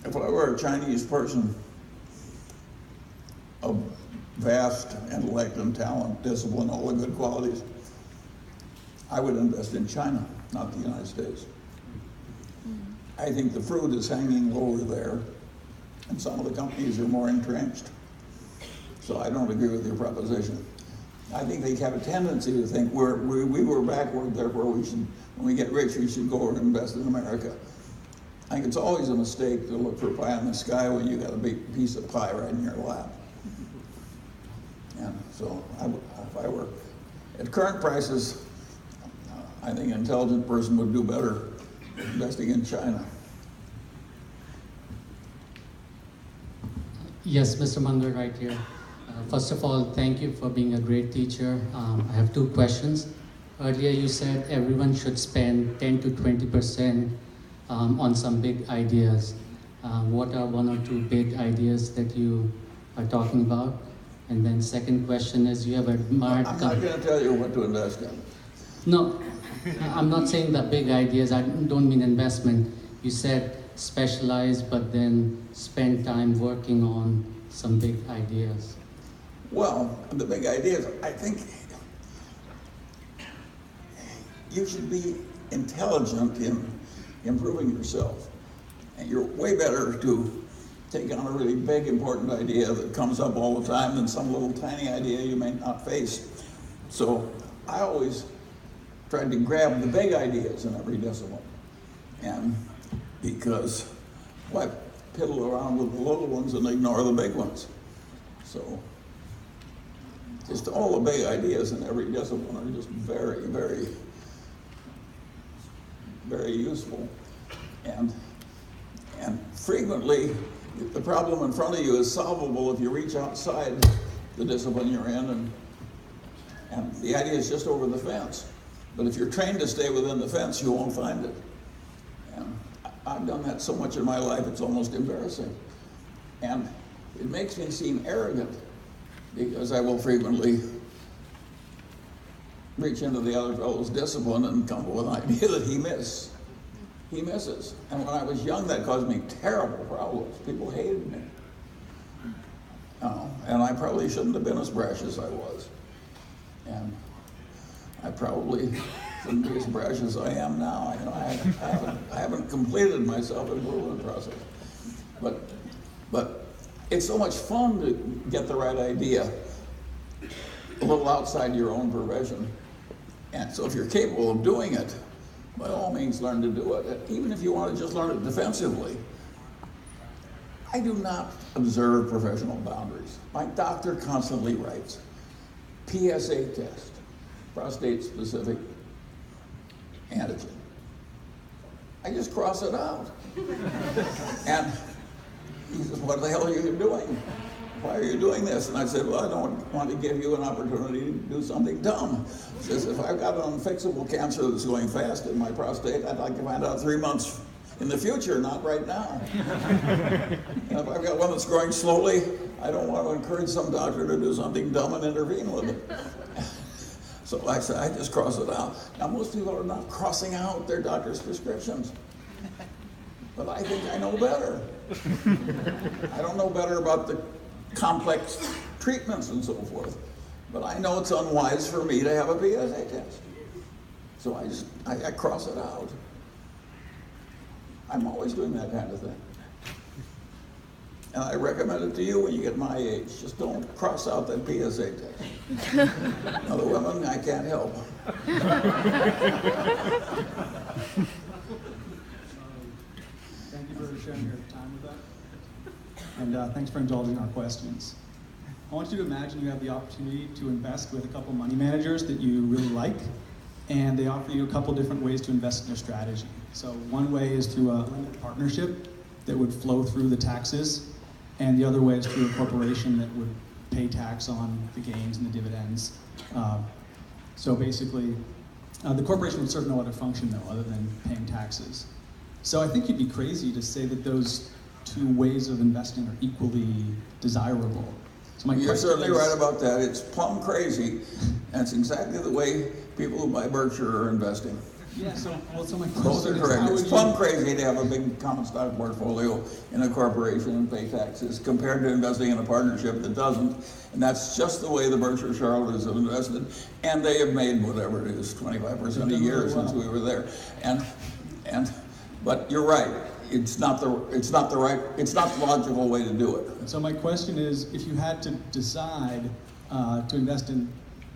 If I were a Chinese person of vast intellect and talent, discipline, all the good qualities, I would invest in China, not the United States. I think the fruit is hanging lower there, and some of the companies are more entrenched. So I don't agree with your proposition. I think they have a tendency to think we were backward, therefore we should, when we get rich, we should go over and invest in America. I think it's always a mistake to look for pie in the sky when you got a big piece of pie right in your lap. So if I were at current prices, I think an intelligent person would do better investing in China. Yes, Mr. Munger, right here. First of all, thank you for being a great teacher. I have two questions. Earlier you said everyone should spend 10 to 20% on some big ideas. What are one or two big ideas that you are talking about? And then second question is, you have admired... I'm not going to tell you what to invest in. No, I'm not saying the big ideas. I don't mean investment. You said specialize, but then spend time working on some big ideas. Well, the big ideas, I think you should be intelligent in improving yourself. And you're way better to take on a really big, important idea that comes up all the time than some little tiny idea you may not face. So I always tried to grab the big ideas in every discipline. And because why piddle around with the little ones and ignore the big ones? So just all the big ideas in every discipline are just very, very, very useful. And frequently, the problem in front of you is solvable if you reach outside the discipline you're in, and the idea is just over the fence. But if you're trained to stay within the fence, you won't find it. And I've done that so much in my life, it's almost embarrassing. And it makes me seem arrogant, because I will frequently reach into the other fellow's discipline and come up with an idea that he misses. And when I was young, that caused me terrible problems. People hated me. And I probably shouldn't have been as brash as I was. And I probably shouldn't be as brash as I am now. I haven't completed my self-improvement process. But it's so much fun to get the right idea a little outside your own profession. And so if you're capable of doing it, by all means learn to do it, even if you want to just learn it defensively. I do not observe professional boundaries. My doctor constantly writes, PSA test, prostate-specific antigen. I just cross it out. And he says, what the hell are you doing? Why are you doing this? And I said, well, I don't want to give you an opportunity to do something dumb. He says, if I've got an unfixable cancer that's going fast in my prostate, I'd like to find out 3 months in the future, not right now. And if I've got one that's growing slowly, I don't want to encourage some doctor to do something dumb and intervene with it. So I said, I just cross it out. Now, most people are not crossing out their doctor's prescriptions. But I think I know better. I don't know better about the complex treatments and so forth, but I know it's unwise for me to have a PSA test. So I cross it out. I'm always doing that kind of thing. And I recommend it to you when you get my age. Just don't cross out that PSA test. Other women, I can't help. Thank you for sharing your time with us. And thanks for indulging our questions. I want you to imagine you have the opportunity to invest with a couple money managers that you really like, and they offer you a couple different ways to invest in their strategy. So one way is through a limited partnership that would flow through the taxes, and the other way is through a corporation that would pay tax on the gains and the dividends. So basically, the corporation would serve no other function though, other than paying taxes. So I think you'd be crazy to say that those two ways of investing are equally desirable. So You're certainly right about that. It's plumb crazy, and it's exactly the way people who buy Berkshire are investing. Yeah, so my Both are question is, correct. how It's would plumb you... crazy to have a big common stock portfolio in a corporation and pay taxes compared to investing in a partnership that doesn't. And that's just the way the Berkshire shareholders have invested. And they have made whatever it is, 25% a year since we were there. But you're right. It's not the logical way to do it. So my question is, if you had to decide to invest in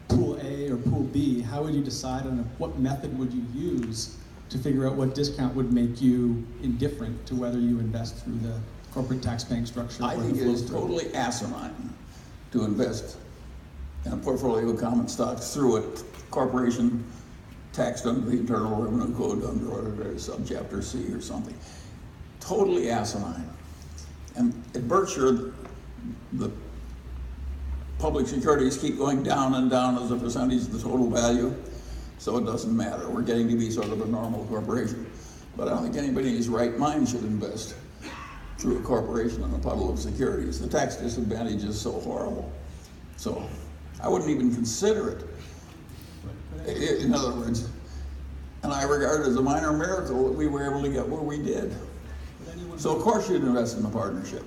pool A or pool B, how would you decide on what method would you use to figure out what discount would make you indifferent to whether you invest through the corporate tax paying structure? I think it is totally asinine to invest and a portfolio of common stocks through a corporation taxed under the Internal Revenue Code under subchapter C or something. Totally asinine. And at Berkshire, the public securities keep going down and down as a percentage of the total value, so it doesn't matter. We're getting to be sort of a normal corporation. But I don't think anybody in his right mind should invest through a corporation in a puddle of securities. The tax disadvantage is so horrible. So I wouldn't even consider it. In other words, and I regard it as a minor miracle that we were able to get where we did. So of course you'd invest in a partnership.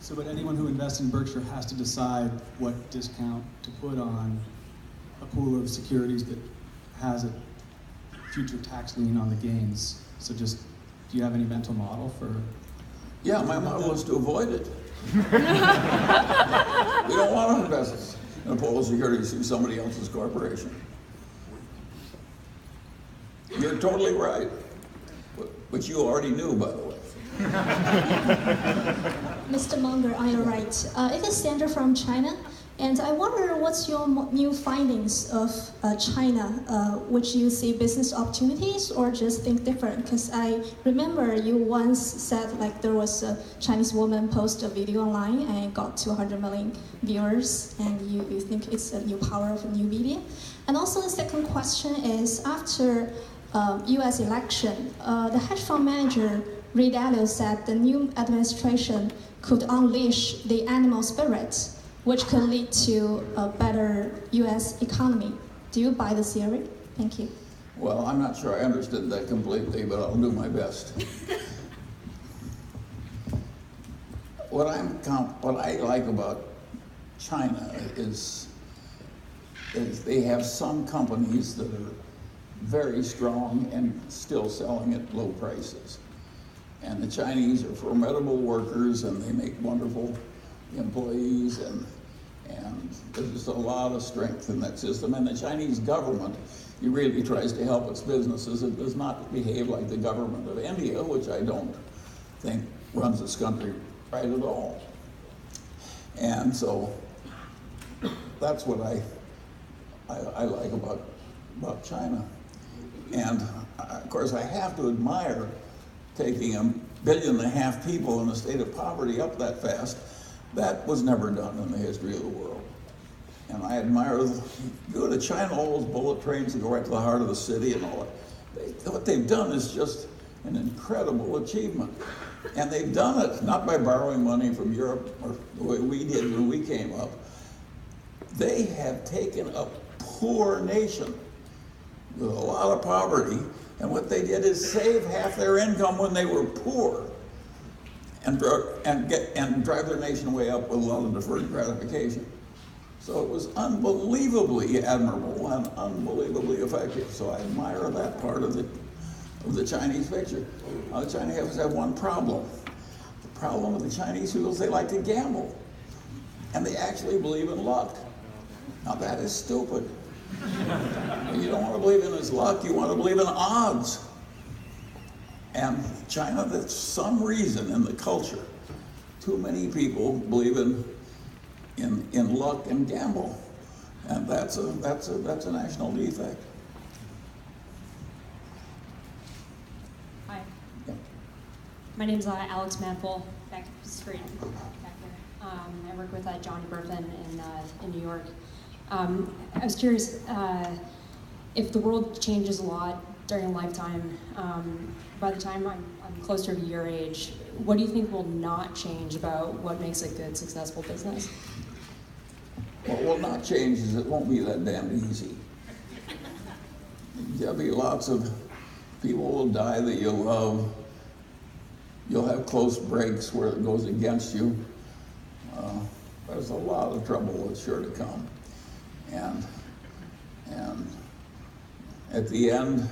So, but anyone who invests in Berkshire has to decide what discount to put on a pool of securities that has a future tax lien on the gains. So just, do you have any mental model for? Yeah, my model is to avoid it. We don't want to invest in a pool of securities through somebody else's corporation. You're totally right, which you already knew, by the way. Mr. Munger, are you right? It is Sandra from China, and I wonder what's your new findings of China? Would you see business opportunities or just think different? Because I remember you once said like there was a Chinese woman post a video online and it got to 100 million viewers, and you think it's a new power of a new media. And also the second question is, after US election, the hedge fund manager Ray Dalio said the new administration could unleash the animal spirit, which could lead to a better US economy. Do you buy the theory? Thank you. Well, I'm not sure I understood that completely, but I'll do my best. What I like about China is they have some companies that are very strong and still selling at low prices. And the Chinese are formidable workers, and they make wonderful employees, and there's just a lot of strength in that system. And the Chinese government, it really tries to help its businesses. It does not behave like the government of India, which I don't think runs this country right at all. And so that's what I like about China. And of course, I have to admire taking 1.5 billion people in a state of poverty up that fast. That was never done in the history of the world. And I admire, you go to China, all those bullet trains that go right to the heart of the city and all that. What they've done is just an incredible achievement. And they've done it not by borrowing money from Europe or the way we did when we came up. They have taken a poor nation with a lot of poverty, and what they did is save half their income when they were poor and drive their nation way up with a lot of deferred gratification. So it was unbelievably admirable and unbelievably effective. So I admire that part of the Chinese picture. Now, the Chinese have one problem. The problem with the Chinese people is they like to gamble, and they actually believe in luck. Now that is stupid. You don't want to believe in his luck, you want to believe in odds. And China, there's some reason in the culture, too many people believe in luck and gamble. And that's a national defect. Hi. Yeah. My name's Alex Manful, back straight back there. I work with Johnny Burfin in New York. I was curious, if the world changes a lot during a lifetime, by the time I'm closer to your age, what do you think will not change about what makes a good, successful business? What will not change is it won't be that damn easy. There'll be lots of people will die that you love. You'll have close breaks where it goes against you. There's a lot of trouble that's sure to come. And at the end,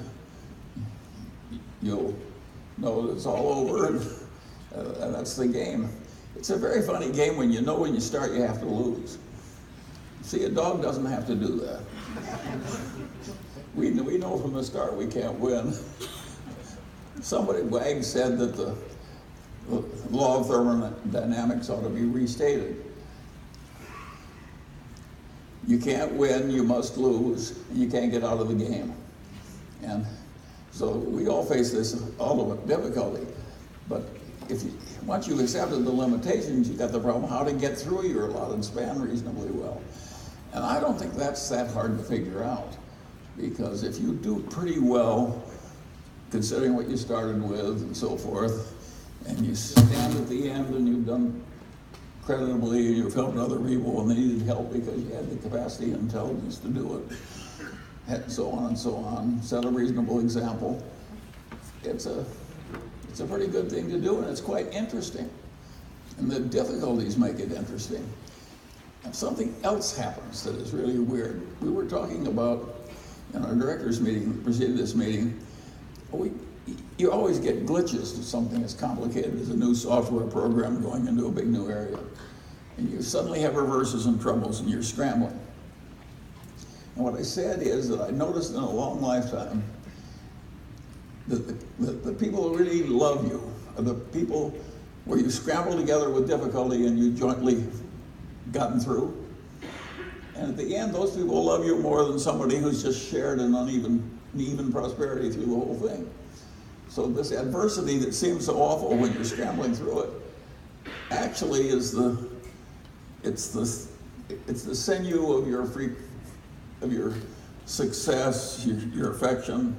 you'll know that it's all over, and that's the game. It's a very funny game when you know when you start you have to lose. See, a dog doesn't have to do that. We know from the start we can't win. Somebody, Wag, said that the law of thermodynamics ought to be restated. you can't win, you must lose, and you can't get out of the game. And so we all face this ultimate difficulty. But once you've accepted the limitations, you've got the problem how to get through your allotted span reasonably well. And I don't think that's that hard to figure out, because if you do pretty well, considering what you started with and so forth, and you stand at the end and you've done creditably and you've helped other people when they needed help because you had the capacity and intelligence to do it, and so on, set a reasonable example, it's a pretty good thing to do, and it's quite interesting. And the difficulties make it interesting. And something else happens that is really weird. We were talking about, in our directors meeting that preceded this meeting, you always get glitches to something as complicated as a new software program going into a big new area. And you suddenly have reverses and troubles and you're scrambling. And what I said is that I noticed in a long lifetime that the people who really love you are the people where you scramble together with difficulty and you jointly gotten through. And at the end, those people love you more than somebody who's just shared an uneven prosperity through the whole thing. So this adversity that seems so awful when you're scrambling through it actually is it's the sinew of your success, your affection,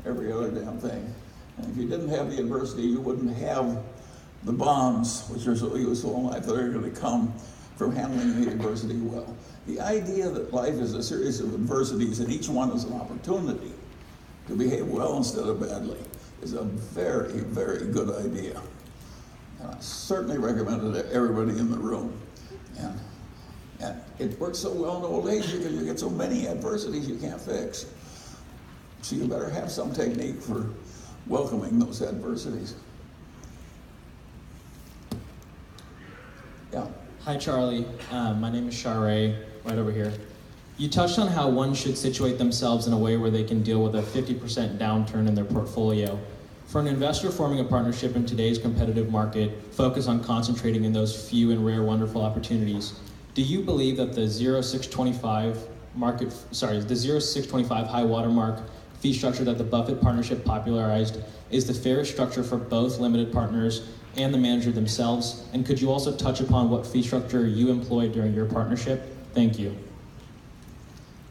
every other damn thing. And if you didn't have the adversity, you wouldn't have the bonds, which are so useful in life, that are going to come from handling the adversity well. The idea that life is a series of adversities and each one is an opportunity to behave well instead of badly is a very, very good idea. And I certainly recommend it to everybody in the room. And it works so well in old age because you get so many adversities you can't fix. So you better have some technique for welcoming those adversities. Yeah. Hi, Charlie. My name is Share, right over here. You touched on how one should situate themselves in a way where they can deal with a 50% downturn in their portfolio. For an investor forming a partnership in today's competitive market, focus on concentrating in those few and rare wonderful opportunities. Do you believe that the 0.625 high watermark fee structure that the Buffett partnership popularized is the fairest structure for both limited partners and the manager themselves? And could you also touch upon what fee structure you employed during your partnership? Thank you.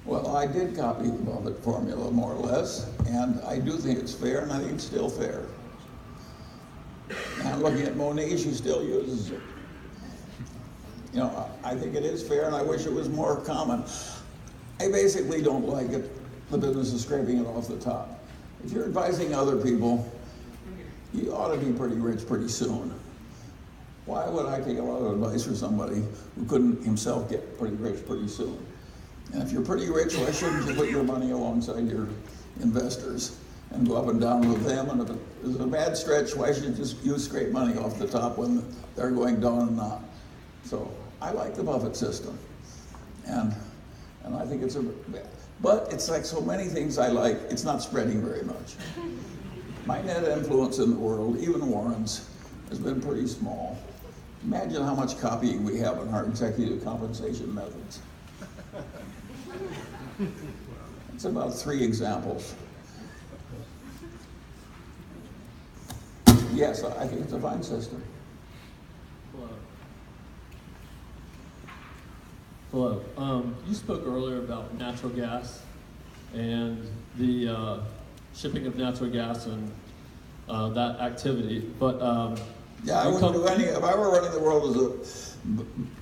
Well, I did copy the Buffett formula more or less, and I do think it's fair, and I think it's still fair. And looking at Moniz, who still uses it. You know, I think it is fair, and I wish it was more common. I basically don't like it, the business of scraping it off the top. If you're advising other people, you ought to be pretty rich pretty soon. Why would I take a lot of advice from somebody who couldn't himself get pretty rich pretty soon? And if you're pretty rich, why shouldn't you put your money alongside your investors and go up and down with them? And if it is a bad stretch, why should you scrape money off the top when they're going down and not? So I like the Buffett system. And I think but it's like so many things I like, it's not spreading very much. My net influence in the world, even Warren's, has been pretty small. Imagine how much copying we have in our executive compensation methods. It's about 3 examples. Yes, I think it's a fine system. Hello. You spoke earlier about natural gas and the shipping of natural gas and that activity, but yeah, I wouldn't do any. If I were running the world as a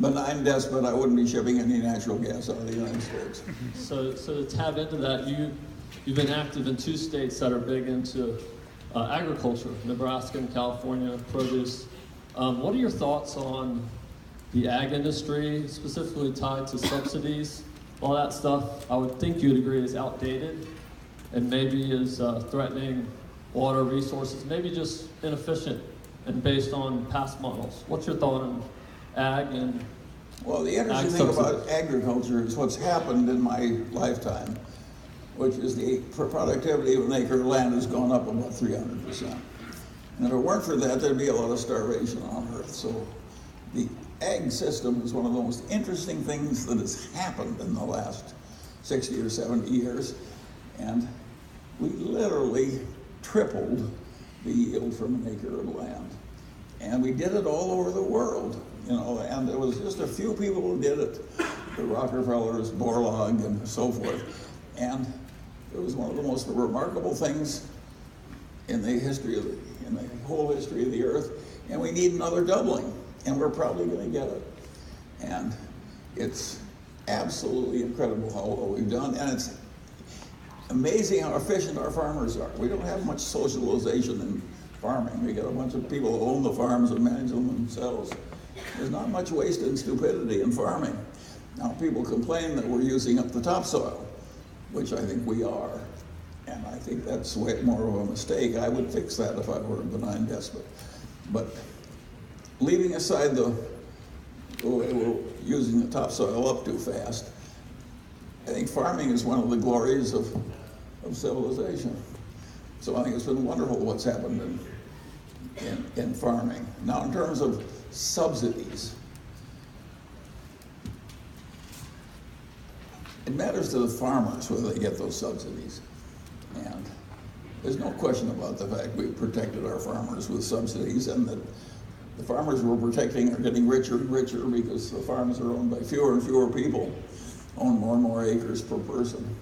benign despot, I wouldn't be shipping any natural gas out of the United States. So to tap into that, you've been active in 2 states that are big into agriculture, Nebraska and California, produce. What are your thoughts on the ag industry, specifically tied to subsidies? All that stuff, I would think you'd agree, is outdated and maybe is threatening water resources, maybe just inefficient and based on past models. What's your thought on ag and well, the interesting thing about agriculture is what's happened in my lifetime, which is the productivity of an acre of land has gone up about 300%. And if it weren't for that, there'd be a lot of starvation on Earth. So the ag system is one of the most interesting things that has happened in the last 60 or 70 years. And we literally tripled the yield from an acre of land. And we did it all over the world, you know, and there was just a few people who did it, the Rockefellers, Borlaug, and so forth. And it was one of the most remarkable things in the whole history of the earth. And we need another doubling, and we're probably going to get it. And it's absolutely incredible how well we've done, and it's amazing how efficient our farmers are. We don't have much socialization in farming. We got a bunch of people who own the farms and manage them themselves. There's not much waste and stupidity in farming. Now, people complain that we're using up the topsoil, which I think we are. And I think that's way more of a mistake. I would fix that if I were a benign despot. But leaving aside the way we're using the topsoil up too fast, I think farming is one of the glories of civilization. So I think it's been wonderful what's happened in farming. Now, in terms of subsidies, it matters to the farmers whether they get those subsidies. And there's no question about the fact we've protected our farmers with subsidies, and that the farmers we're protecting are getting richer and richer because the farms are owned by fewer and fewer people, own more and more acres per person.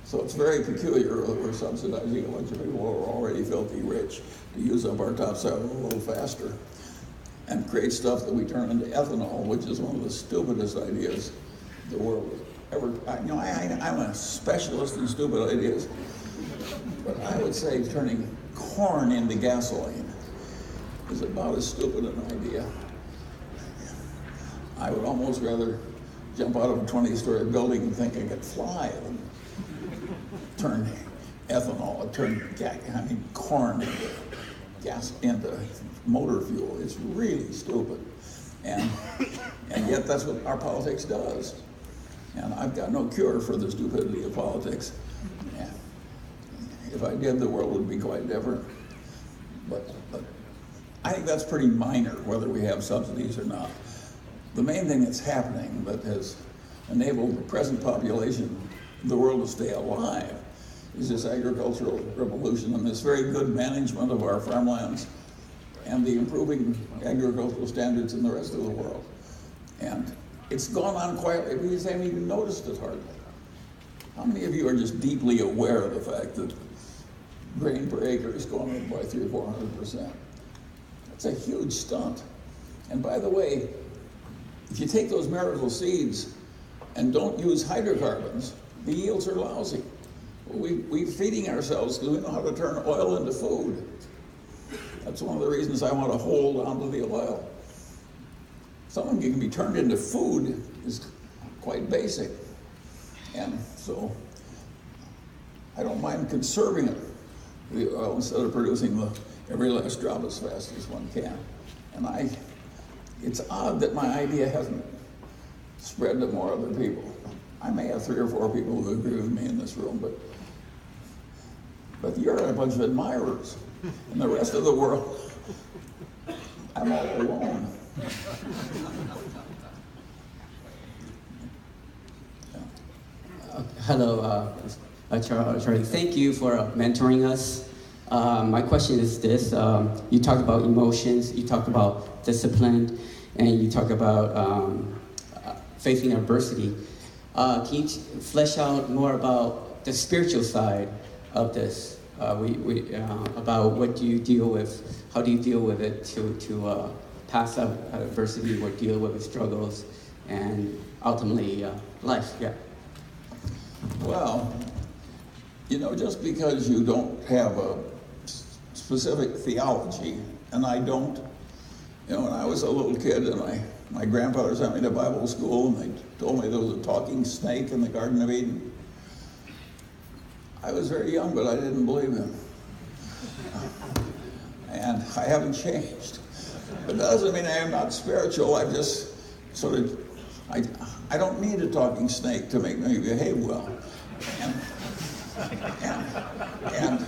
So it's very peculiar that we're subsidizing a bunch of people who are already filthy rich to use up our topsoil a little faster and create stuff that we turn into ethanol, which is one of the stupidest ideas the world has ever. I'm a specialist in stupid ideas, but I would say turning corn into gasoline is about as stupid an idea. I would almost rather jump out of a 20-story building and think I could fly than turn ethanol, corn into gas, into motor fuel. It's really stupid. And yet that's what our politics does. And I've got no cure for the stupidity of politics. And if I did, the world would be quite different. But I think that's pretty minor, whether we have subsidies or not. The main thing that's happening that has enabled the present population of the world to stay alive is this agricultural revolution and this very good management of our farmlands and the improving agricultural standards in the rest of the world. And it's gone on quietly because they haven't even noticed it hardly. How many of you are just deeply aware of the fact that grain per acre is going up by 300 or 400%? That's a huge stunt. And by the way, if you take those miracle seeds and don't use hydrocarbons, the yields are lousy. We're feeding ourselves because we know how to turn oil into food. That's one of the reasons I want to hold on to the oil. Something that can be turned into food is quite basic. And so I don't mind conserving the oil instead of producing every last drop as fast as one can. And it's odd that my idea hasn't spread to more other people. I may have 3 or 4 people who agree with me in this room, but you're a bunch of admirers. And the rest of the world, I'm all alone. Hello, Charlie. Thank you for mentoring us. My question is this. You talked about emotions, you talked about discipline, and you talked about facing adversity. Can you flesh out more about the spiritual side of this? About what do you deal with? How do you deal with it to pass up adversity or deal with the struggles and ultimately life? Yeah. Well, just because you don't have a specific theology, and I don't, when I was a little kid and my grandfather sent me to Bible school and they told me there was a talking snake in the Garden of Eden. I was very young, but I didn't believe him. And I haven't changed. But that doesn't mean I am not spiritual. I just sort of, I don't need a talking snake to make me behave well. And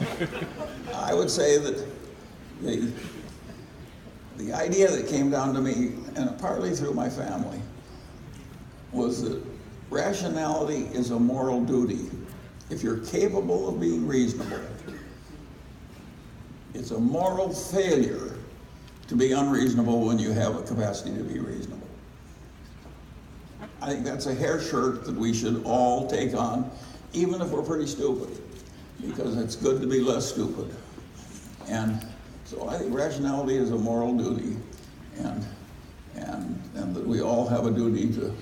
I would say that the idea that came down to me, and partly through my family, was that rationality is a moral duty. If you're capable of being reasonable, it's a moral failure to be unreasonable when you have a capacity to be reasonable. I think that's a hair shirt that we should all take on, even if we're pretty stupid, because it's good to be less stupid. And so I think rationality is a moral duty, and that we all have a duty to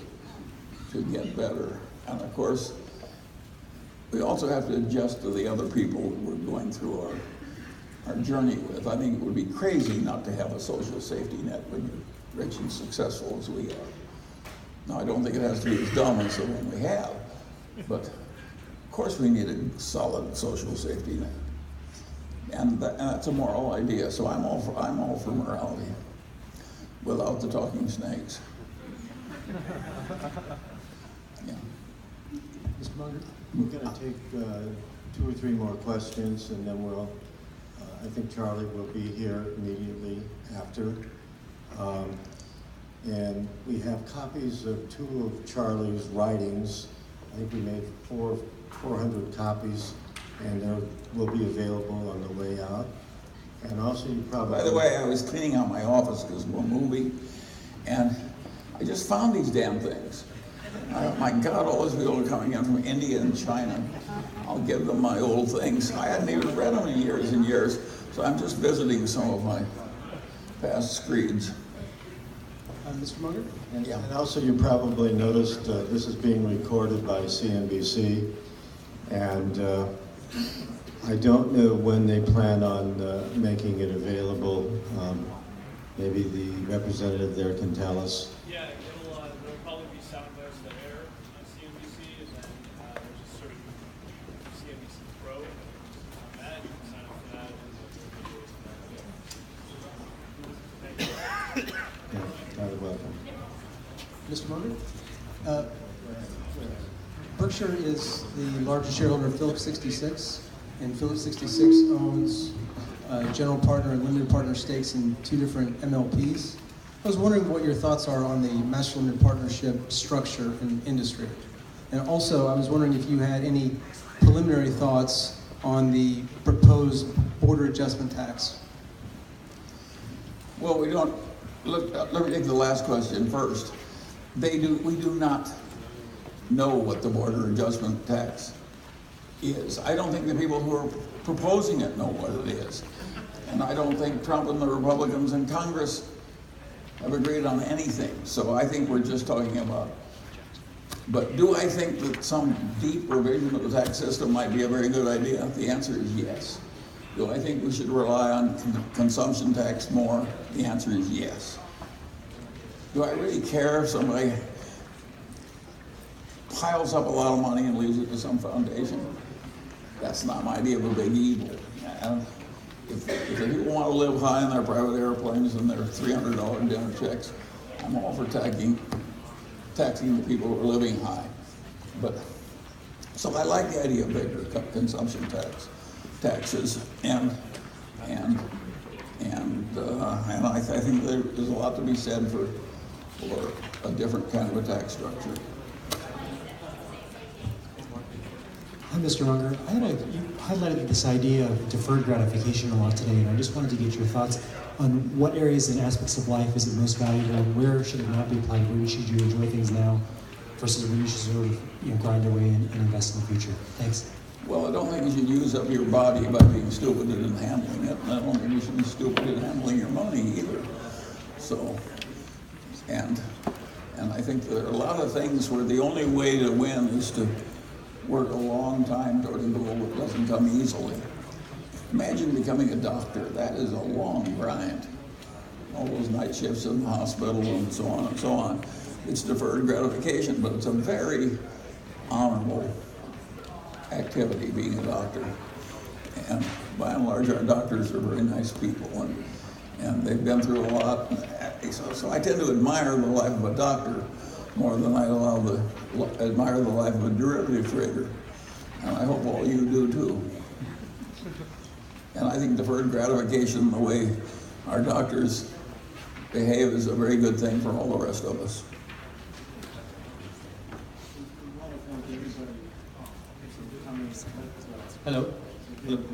get better. And of course, we also have to adjust to the other people we're going through our journey with. I think it would be crazy not to have a social safety net when you're rich and successful as we are. Now, I don't think it has to be as dumb as the one we have, but of course we need a solid social safety net. And that's a moral idea, so I'm all for morality, without the talking snakes. Yeah. Mr. Munger, we're going to take 2 or 3 more questions, and then we'll, I think Charlie will be here immediately after. And we have copies of 2 of Charlie's writings. I think we made 400 copies, and they will be available on the way out. And also you probably... By the way, I was cleaning out my office because we're moving, and I just found these damn things. My God, all those people are coming in from India and China. I'll give them my old things. I hadn't even read them in years and years, so I'm just visiting some of my past screeds. Mr. Munger? And also you probably noticed this is being recorded by CNBC, and I don't know when they plan on making it available. Maybe the representative there can tell us. Yeah, it'll probably be soundbites that air on CNBC, and then there's a certain CNBC Pro on that. You can sign up for that. Thank you. You're welcome. Mr. Munger? Berkshire is the largest shareholder of Phillips 66, and Phillips 66 owns general partner and limited partner stakes in 2 different MLPs. I was wondering what your thoughts are on the master limited partnership structure in the industry. And also, I was wondering if you had any preliminary thoughts on the proposed border adjustment tax. Well, we don't, look, let me take the last question first. We do not know what the border adjustment tax is. I don't think the people who are proposing it know what it is. And I don't think Trump and the Republicans in Congress have agreed on anything. So I think we're just talking about. But do I think that some deep revision of the tax system might be a very good idea? The answer is yes. Do I think we should rely on consumption tax more? The answer is yes. Do I really care if somebody piles up a lot of money and leaves it to some foundation? That's not my idea of a big evil. If the people want to live high in their private airplanes and their $300 dinner checks, I'm all for taxing the people who are living high. But so I like the idea of bigger consumption taxes, and I think there's a lot to be said for a different kind of a tax structure. Hi, Mr. Munger. You highlighted this idea of deferred gratification a lot today, and I just wanted to get your thoughts on what areas and aspects of life is it most valuable, and where should it not be applied, where should you enjoy things now, versus where you should sort of grind away and invest in the future. Thanks. Well, I don't think you should use up your body by being stupid in handling it, and I don't think you should be stupid in handling your money either. So, and I think there are a lot of things where the only way to win is to work a long time toward a goal that doesn't come easily. Imagine becoming a doctor. That is a long grind. All those night shifts in the hospital and so on and so on. It's deferred gratification, but it's a very honorable activity, being a doctor. And by and large, our doctors are very nice people, and they've been through a lot. So I tend to admire the life of a doctor more than I admire the life of a derivative trader. And I hope all you do too. And I think deferred gratification, the way our doctors behave is a very good thing for all the rest of us. Hello,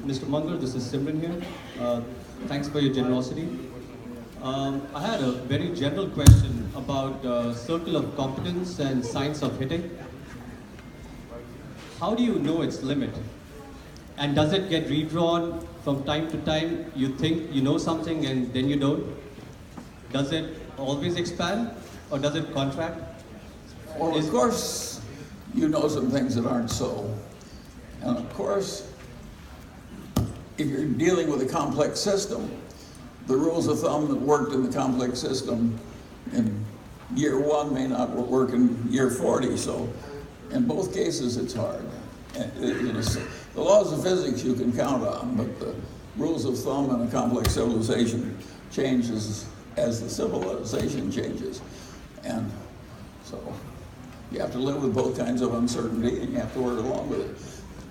Mr. Munger, this is Simran here. Thanks for your generosity. I had a very general question about circle of competence and science of hitting. How do you know its limit? And does it get redrawn from time to time? You think you know something and then you don't? Does it always expand or does it contract? Well, of course, you know some things that aren't so. And of course, if you're dealing with a complex system, the rules of thumb that worked in the complex system in year 1 may not work in year 40. So in both cases, it's hard. The laws of physics you can count on, but the rules of thumb in a complex civilization changes as the civilization changes. And so you have to live with both kinds of uncertainty, and you have to work along with it.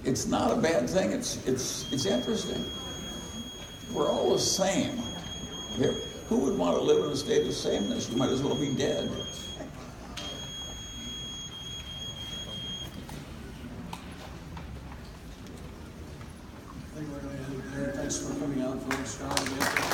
It's not a bad thing. It's interesting. We're all the same. Who would want to live in a state of sameness? You might as well be dead. I think we're going to end it there. Thanks for coming out, folks.